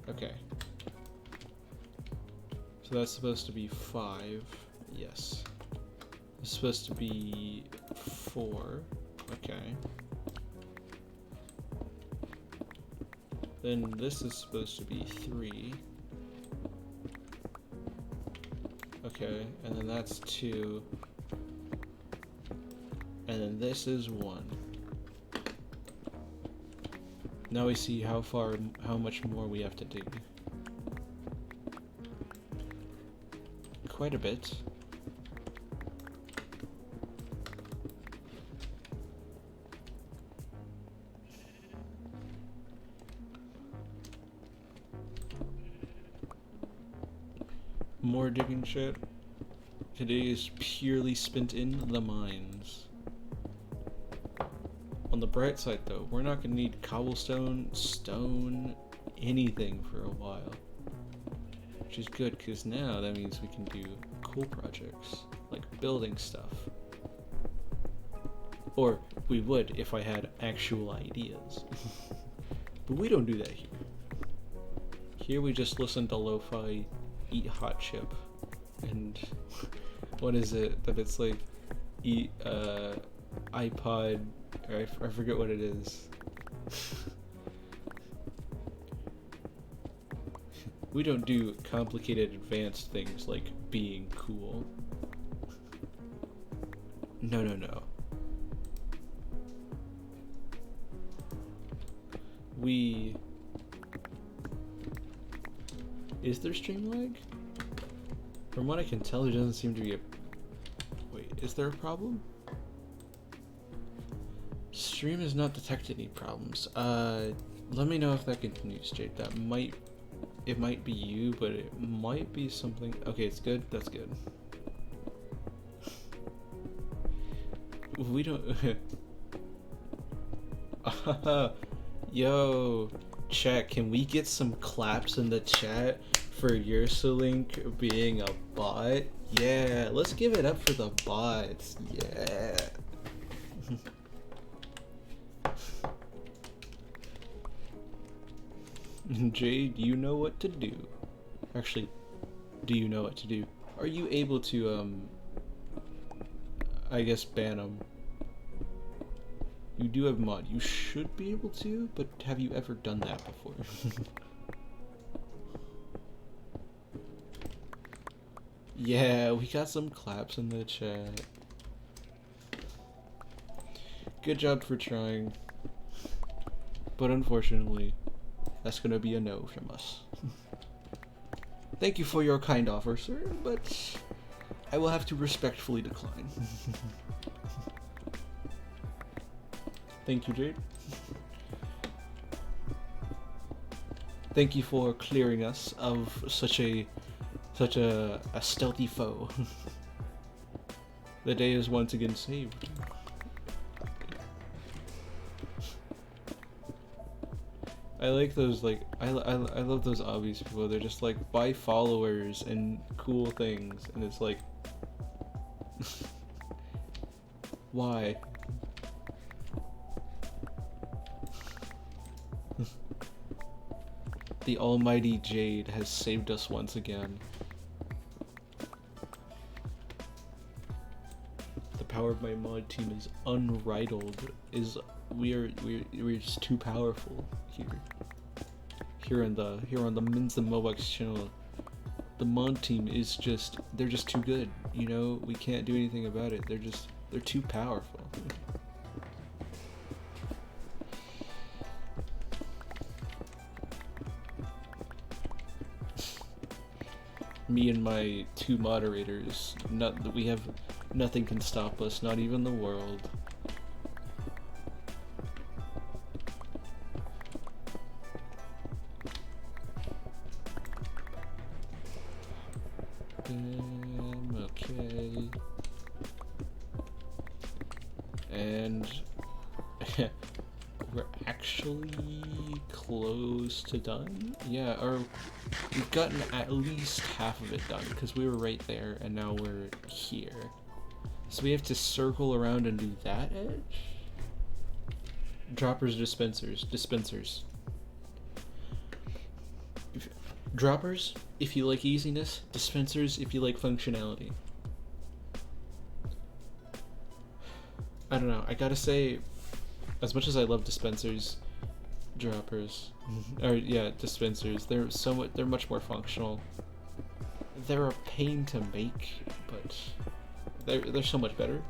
Okay. So that's supposed to be 5. Yes. It's supposed to be 4. Okay. Then this is supposed to be 3. Okay, and then that's 2. And then this is 1. Now we see how much more we have to dig. Quite a bit. More digging shit. Today is purely spent in the mines. On the bright side though, we're not gonna need cobblestone, stone, anything for a while. Which is good, because now that means we can do cool projects, like building stuff. Or we would if I had actual ideas. But we don't do that here. Here we just listen to lo-fi, eat hot chip, and what is it that it's like, eat iPod, or I forget what it is. We don't do complicated advanced things like being cool. No, no, no. Is there stream lag? From what I can tell, there doesn't seem to be a... Wait, is there a problem? Stream has not detected any problems. Let me know if that continues, Jade. It might be you, but it might be something... Okay, it's good. That's good. We don't... Yo, chat, can we get some claps in the chat for Ursalink being a bot? Yeah, let's give it up for the bots. Yeah. Jade, you know what to do. Actually, do you know what to do? Are you able to, I guess ban them? You do have mod. You should be able to, but have you ever done that before? Yeah, we got some claps in the chat. Good job for trying. But unfortunately, that's gonna be a no from us. Thank you for your kind offer, sir, but I will have to respectfully decline. Thank you, Jade. Thank you for clearing us of such a stealthy foe. The day is once again saved. I like those, like, I love those obvious people. They're just like, buy followers and cool things, and it's like, why? The almighty Jade has saved us once again. The power of my mod team is unrivaled. We're just too powerful here. Here on the Mins and Mobox channel, the mod team is they're just too good. You know, we can't do anything about it. They're too powerful. Me and my 2 moderators. We have nothing can stop us, not even the world. Okay. And we're actually close to done? Yeah, or we've gotten at least half of it done because we were right there and now we're here. So we have to circle around and do that edge? Droppers, dispensers. Droppers, if you like easiness. Dispensers, if you like functionality. I don't know, I gotta say, as much as I love dispensers, droppers, or yeah, dispensers, they're much more functional. They're a pain to make, but they're so much better.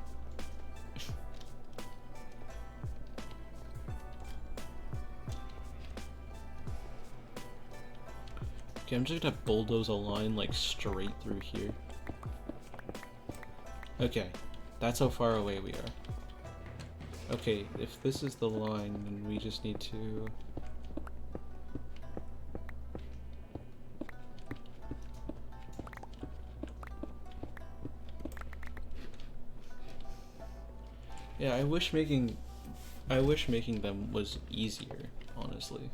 Okay, I'm just gonna bulldoze a line like straight through here. Okay, that's how far away we are. Okay, if this is the line, then we just need to... Yeah, I wish making them was easier, honestly.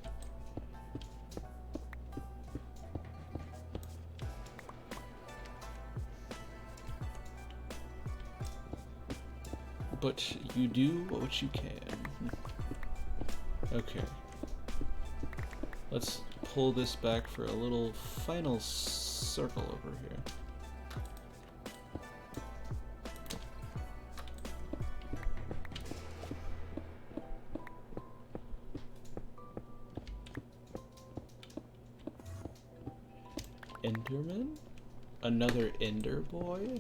But you do what you can. Okay. Let's pull this back for a little final circle over here. Enderman? Another Ender boy?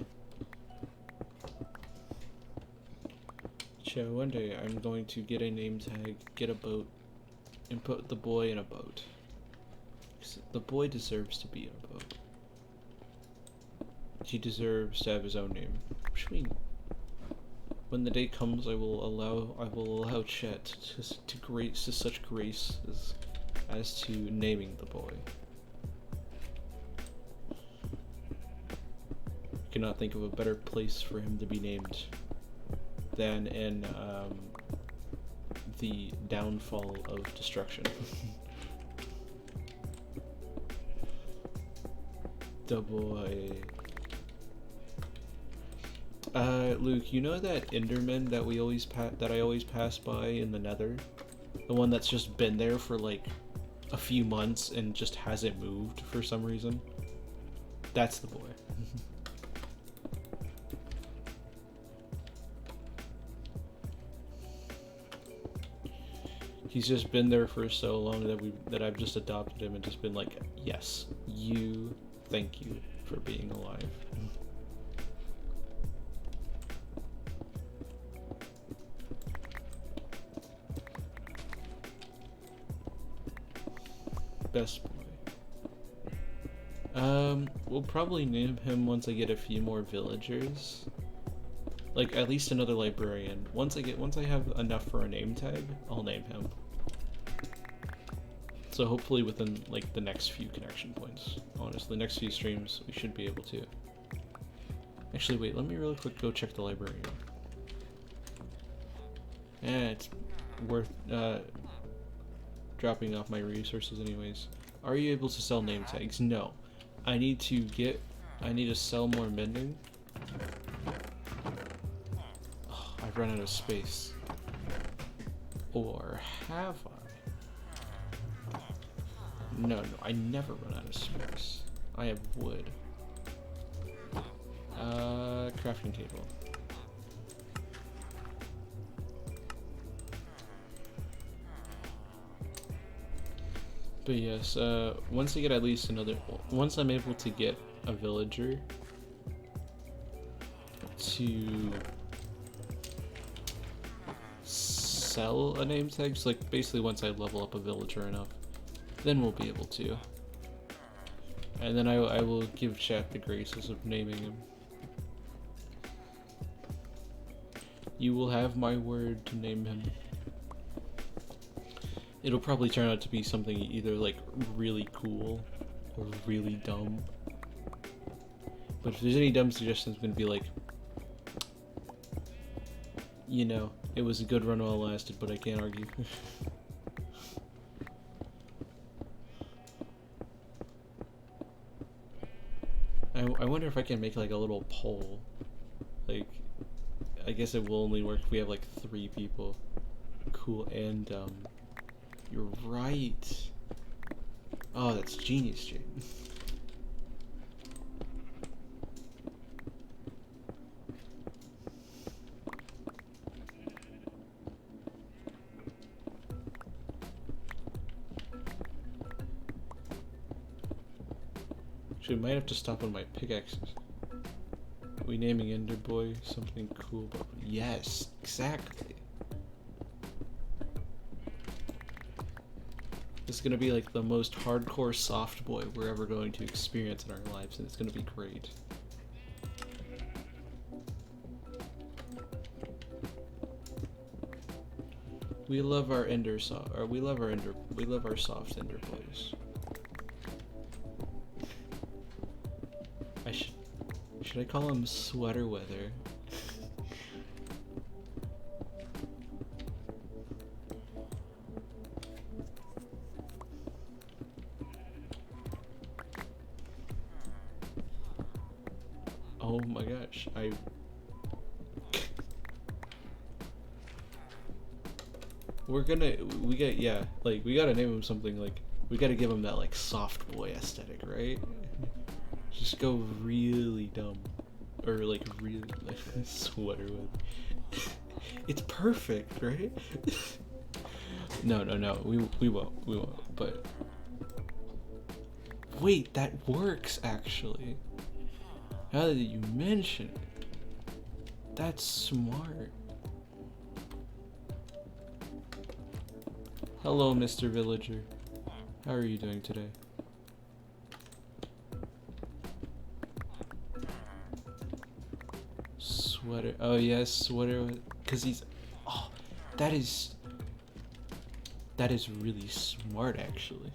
So one day I'm going to get a name tag, get a boat, and put the boy in a boat. The boy deserves to be in a boat. He deserves to have his own name. When the day comes, I will allow Chet to such grace as to naming the boy. I cannot think of a better place for him to be named than in the downfall of destruction. The boy. Luke, you know that Enderman that I always pass by in the Nether? The one that's just been there for like a few months and just hasn't moved for some reason? That's the boy. He's just been there for so long that I've just adopted him and just been like, yes, thank you for being alive. Best boy. We'll probably name him once I get a few more villagers. Like, at least another librarian. Once I have enough for a name tag, I'll name him. So hopefully within, like, the next few connection points. Honestly, next few streams, we should be able to. Actually, wait, let me really quick go check the librarian. It's worth, dropping off my resources anyways. Are you able to sell name tags? No. I need to sell more mending. I've run out of space. Or have I? No, I never run out of space. I have wood. Crafting table. But yes, once I get at least once I'm able to get a villager to sell a name tag, so like basically once I level up a villager enough, then we'll be able to. And then I will give chat the graces of naming him. You will have my word to name him. It'll probably turn out to be something either like really cool or really dumb. But if there's any dumb suggestions, I'm gonna be like, you know, it was a good run while it lasted, but I can't argue. I wonder if I can make like a little poll. Like, I guess it will only work if we have like 3 people. Cool and dumb. You're right. Oh, that's genius, Jade. Actually, I might have to stop on my pickaxes. We naming Enderboy something cool, but yes, exactly. This is gonna be like the most hardcore soft boy we're ever going to experience in our lives, and it's gonna be great. We love our we love our soft Ender boys. Should I call him Sweater Weather? Oh my gosh, we gotta name him something like, we gotta give him that like soft boy aesthetic, right? Just go really dumb. Or like really like Sweater Weather. It's perfect, right? No, we won't, but wait, that works actually. Now that you mention it, that's smart. Hello, Mr. Villager. How are you doing today? Sweater. Oh yes, Sweater. Cause he's. Oh, that is really smart, actually.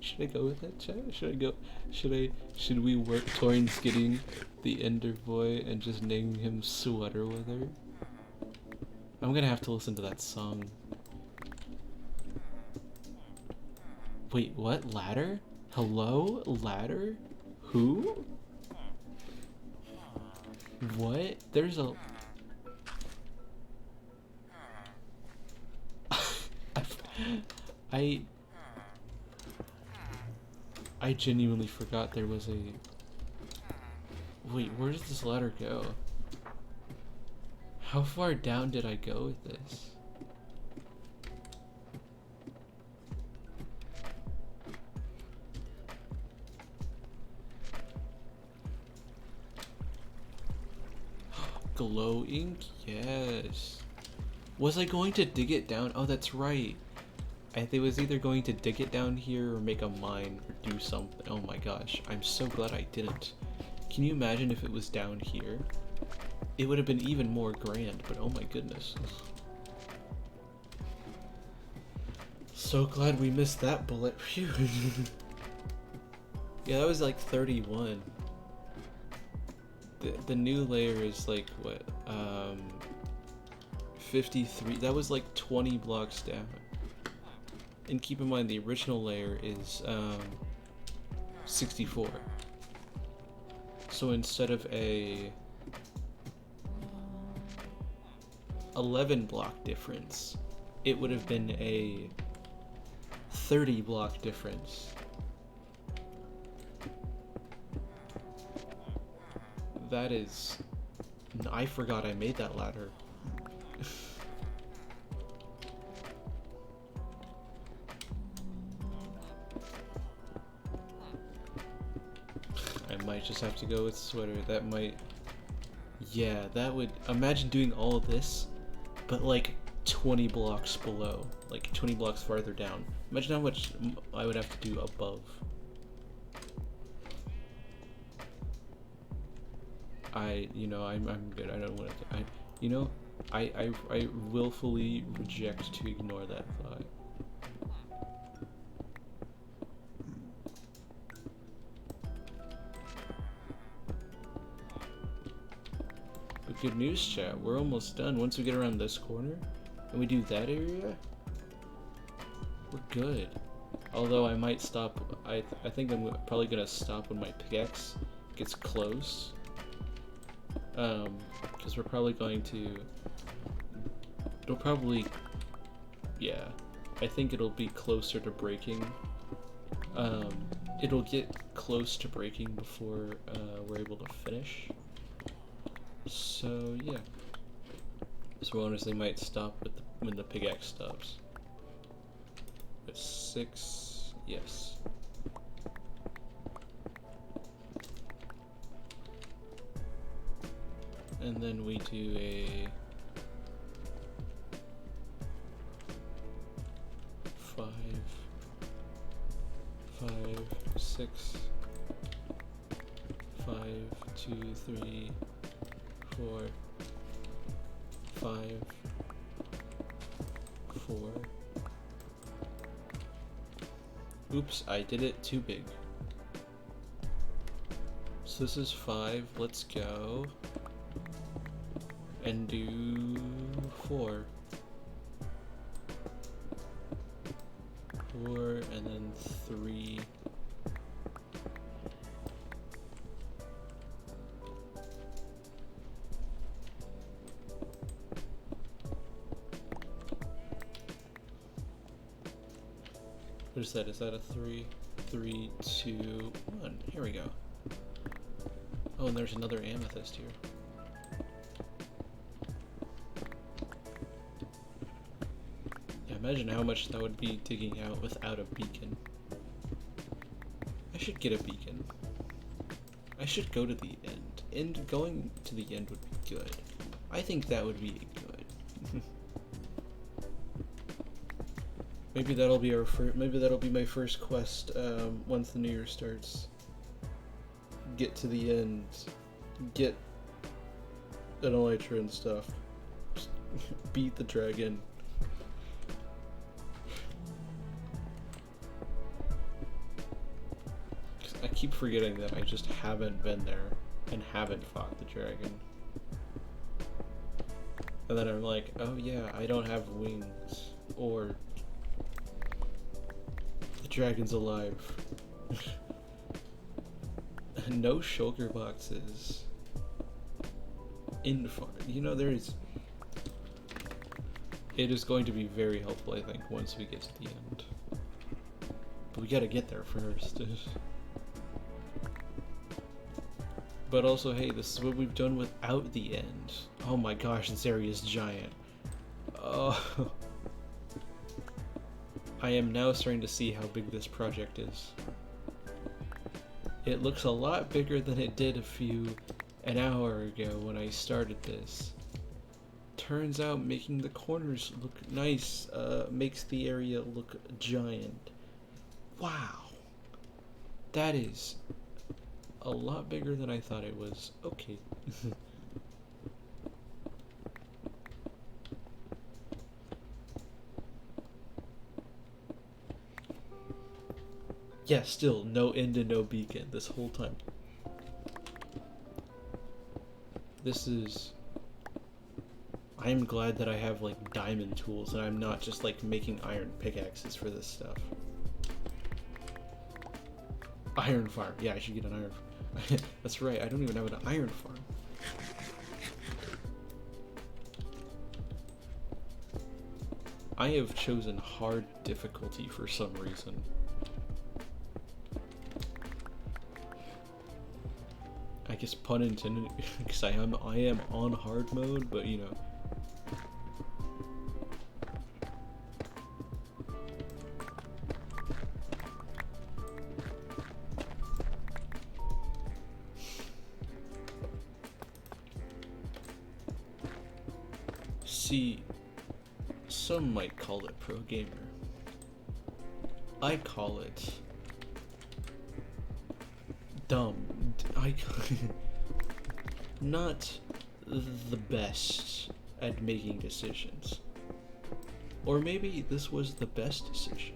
Should I go with that, chat? Should we work towards getting the Ender Boy and just naming him Sweater Weather? I'm gonna have to listen to that song. Wait, what? Ladder? Hello? Ladder? Who? What? There's a... I genuinely forgot there was a... Wait, where does this ladder go? How far down did I go with this? Glow ink? Yes. Was I going to dig it down? Oh, that's right. I was either going to dig it down here or make a mine or do something. Oh my gosh, I'm so glad I didn't. Can you imagine if it was down here? It would have been even more grand, but oh my goodness. So glad we missed that bullet. Phew. Yeah, that was like 31. The new layer is like, what, 53. That was like 20 blocks down. And keep in mind the original layer is 64. So instead of a 11 block difference, it would have been a 30 block difference. That is... I forgot I made that ladder. I might just have to go with sweater. That might... Yeah, that would... Imagine doing all of this, but like 20 blocks below. Like 20 blocks farther down. Imagine how much I would have to do above. I'm good. I don't want to... I willfully reject to ignore that thought. But good news, chat. We're almost done. Once we get around this corner, and we do that area, we're good. Although I might stop. I think I'm probably gonna stop when my pickaxe gets close. Because we're probably going to... It'll probably... Yeah. I think it'll be closer to breaking. It'll get close to breaking before we're able to finish. So, yeah. So we honestly might stop with when the pickaxe stops. With 6... Yes. And then we do a 5, 6, 5, 2, 3, 4, 5, 4. Oops, I did it too big. So this is 5, let's go. And do 4. 4 and then 3. What is that? Is that a 3? 3, 2, 1. Here we go. Oh, and there's another amethyst here. Imagine how much that would be digging out without a beacon. I should get a beacon. I should go to the end. Going to the end would be good. I think that would be good. Maybe that'll be maybe that'll be my first quest once the new year starts. Get to the end. Get an elytra and stuff. Just beat the dragon. I keep forgetting that I just haven't been there and haven't fought the dragon. And then I'm like, oh yeah, I don't have wings. Or the dragon's alive. No shulker boxes. In farm. You know, there is... It is going to be very helpful, I think, once we get to the end. But we gotta get there first. But also, hey, this is what we've done without the end. Oh my gosh, this area is giant. Oh. I am now starting to see how big this project is. It looks a lot bigger than it did an hour ago when I started this. Turns out making the corners look nice makes the area look giant. Wow. That is a lot bigger than I thought it was. Okay. Yeah, still no end and no beacon this whole time. This is... I am glad that I have like diamond tools and I'm not just like making iron pickaxes for this stuff. Iron farm. Yeah, I should get an iron farm. That's right, I don't even have an iron farm. I have chosen hard difficulty for some reason. I guess pun intended, because I am on hard mode, but you know. See, some might call it pro gamer. I call it dumb. Not the best at making decisions. Or maybe this was the best decision.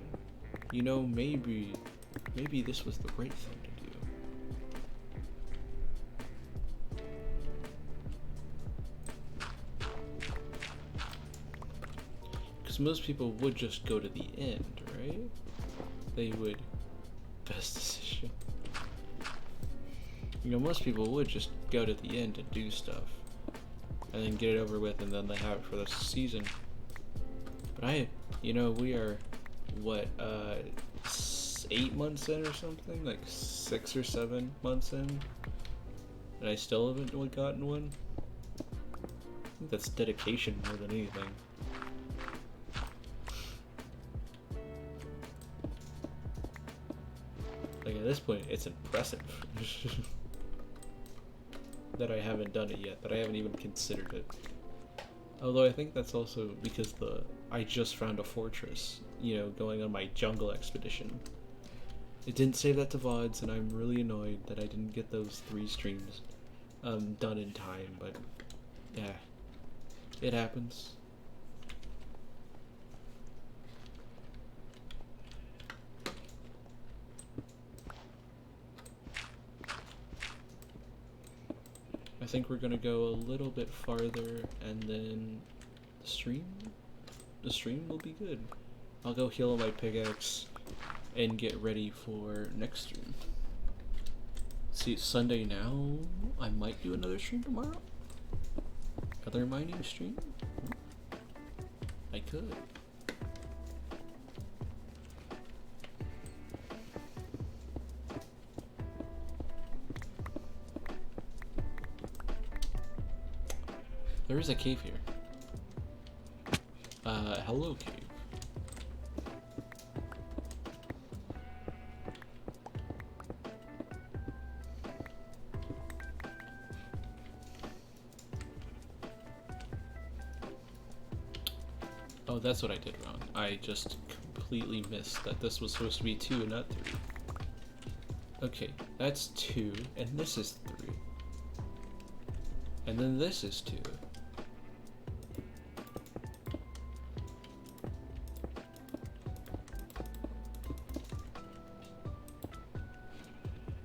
You know, maybe this was the right thing to do. Because most people would just go to the end, right? They would, best decision. You know, most people would just go to the end and do stuff. And then get it over with, and then they have it for the season. But you know, we are, what, 8 months in or something? Like 6 or 7 months in? And I still haven't gotten one? I think that's dedication more than anything. Like, at this point, it's impressive. That I haven't done it yet, that I haven't even considered it. Although I think that's also because I just found a fortress, you know, going on my jungle expedition. It didn't save that to VODs, and I'm really annoyed that I didn't get those 3 streams done in time, but yeah, it happens. I think we're gonna go a little bit farther, and then the stream will be good. I'll go heal my pickaxe and get ready for next stream. See, it's Sunday now. I might do another stream tomorrow. Other mining stream? I could. There is a cave here. Hello cave. Oh, that's what I did wrong. I just completely missed that this was supposed to be 2 and not 3. Okay, that's 2, and this is 3. And then this is 2.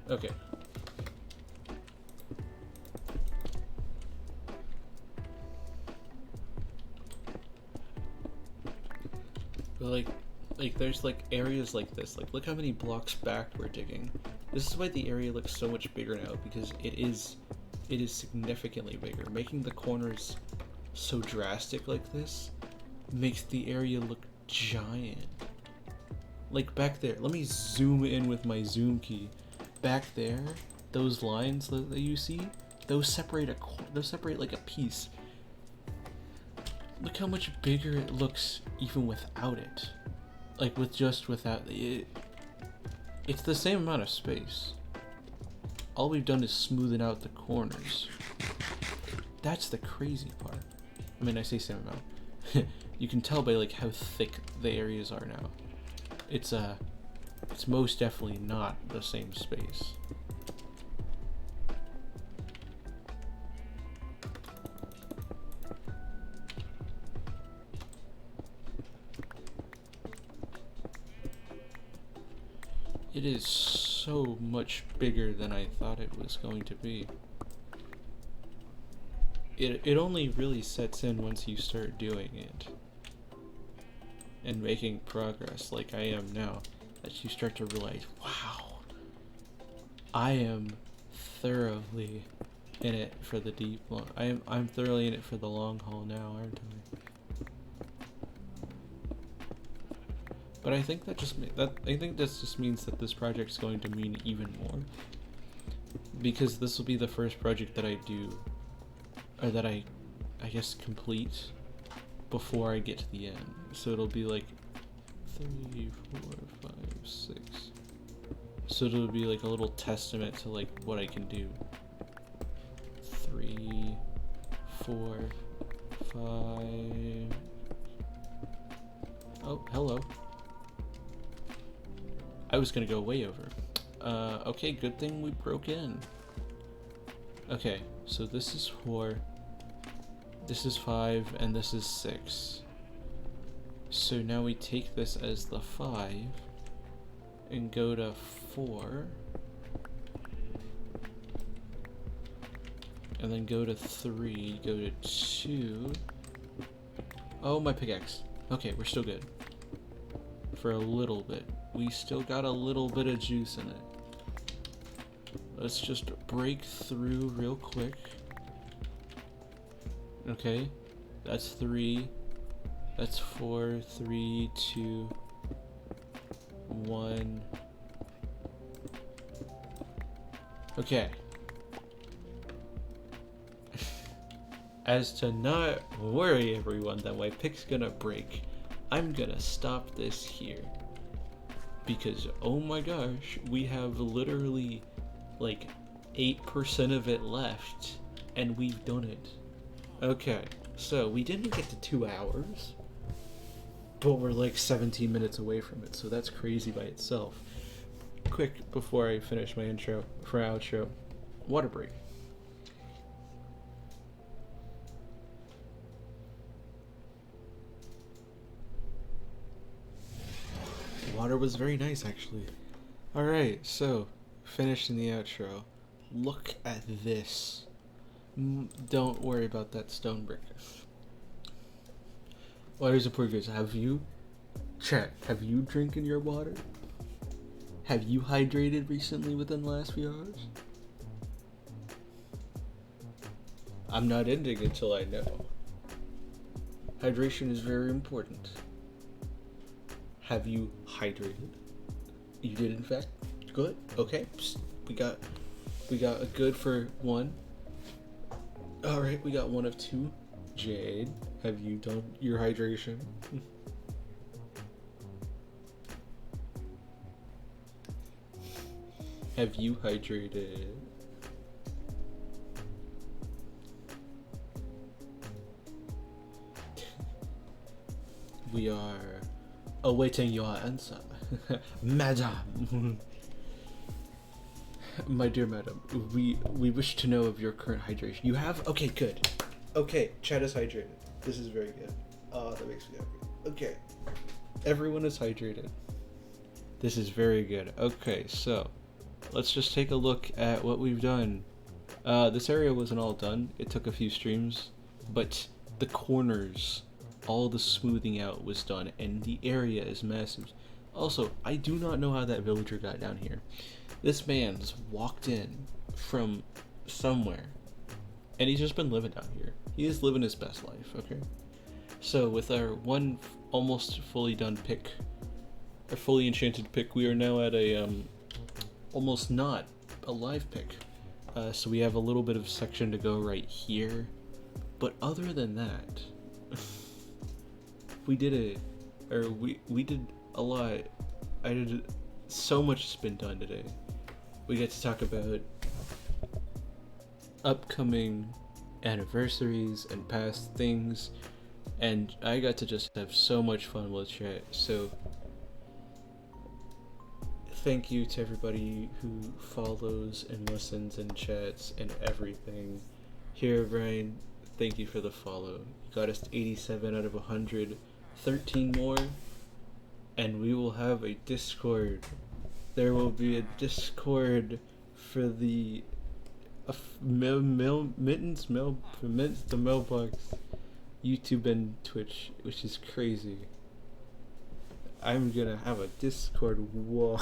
Okay. But like there's like areas like this. Like, look how many blocks back we're digging. This is why the area looks so much bigger now, because it is significantly bigger. Making the corners so drastic like this makes the area look giant. Like back there, let me zoom in with my zoom key. Back there, those lines that you see, those separate like a piece. Look how much bigger it looks even without it. Like without it. It's the same amount of space. All we've done is smoothen out the corners. That's the crazy part. I mean, I say same amount. You can tell by like how thick the areas are now. It's most definitely not the same space. It is so much bigger than I thought it was going to be. It only really sets in once you start doing it and making progress like I am now, that you start to realize, wow, I am thoroughly in it for the I'm thoroughly in it for the long haul now, aren't I? But I think that just means that this project's going to mean even more, because this will be the first project that I do, or that I guess complete before I get to the end. So it'll be like 3, 4, 5, 6. So it'll be like a little testament to like what I can do. 3, 4, 5. Oh, hello. I was gonna go way over. Okay, good thing we broke in. Okay, so this is 4, this is 5, and this is 6. So now we take this as the 5 and go to 4. And then go to 3, go to 2. Oh, my pickaxe. Okay, we're still good. For a little bit. We still got a little bit of juice in it. Let's just break through real quick. Okay, that's 3. That's 4, 3, 2, 1. Okay. As to not worry everyone that my pick's gonna break, I'm gonna stop this here. Because, oh my gosh, we have literally like 8% of it left, and we've done it. Okay, so we didn't get to 2 hours, but we're like 17 minutes away from it, so that's crazy by itself. Quick, before I finish my intro, for outro, water break. Water was very nice, actually. Alright, so, finishing the outro. Look at this. Don't worry about that stone brick. Water's important. Have you drinking your water? Have you hydrated recently within the last few hours? I'm not ending until I know. Hydration is very important. Have you hydrated? You did, in fact. Good. Okay. Psst. We got a good for 1. All right. We got 1 of 2. Jade, have you done your hydration? Have you hydrated? We are awaiting your answer, madam. My dear madam, we wish to know of your current hydration. You have? Okay, good. Okay, Chad is hydrated. This is very good. That makes me happy. Okay. Everyone is hydrated. This is very good. Okay, so let's just take a look at what we've done. This area wasn't all done. It took a few streams, but the corners, all the smoothing out was done, and the area is massive. Also, I do not know how that villager got down here. This man just walked in from somewhere, and he's just been living down here. He is living his best life, okay? So with our one almost fully done pick, our fully enchanted pick, we are now at a almost not a live pick. So we have a little bit of section to go right here, but other than that, we did a lot. I did so much has been done today. We get to talk about upcoming anniversaries and past things, and I got to just have so much fun with chat. So thank you to everybody who follows and listens and chats and everything. Here, Brian, thank you for the follow. You got us to 87 out of 100. 13 more, and we will have a Discord. There will be a Discord for the Mittens, the mailbox, YouTube and Twitch, which is crazy. I'm gonna have a Discord wall.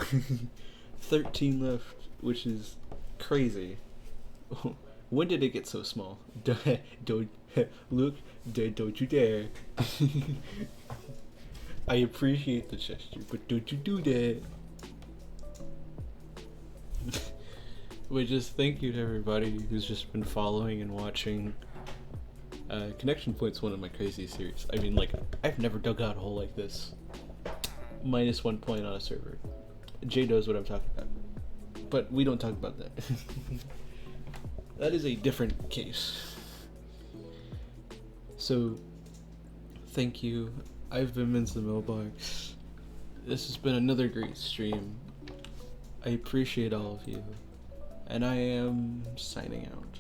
13 left, which is crazy. When did it get so small? Don't Luke, don't you dare. I appreciate the gesture, but don't you do that. But just thank you to everybody who's just been following and watching. Connection Point's one of my craziest series. I mean, like, I've never dug out a hole like this. -1 point on a server. Jay knows what I'm talking about. But we don't talk about that. That is a different case. So, thank you. I've been Minz the Mailbox. This has been another great stream. I appreciate all of you. And I am signing out.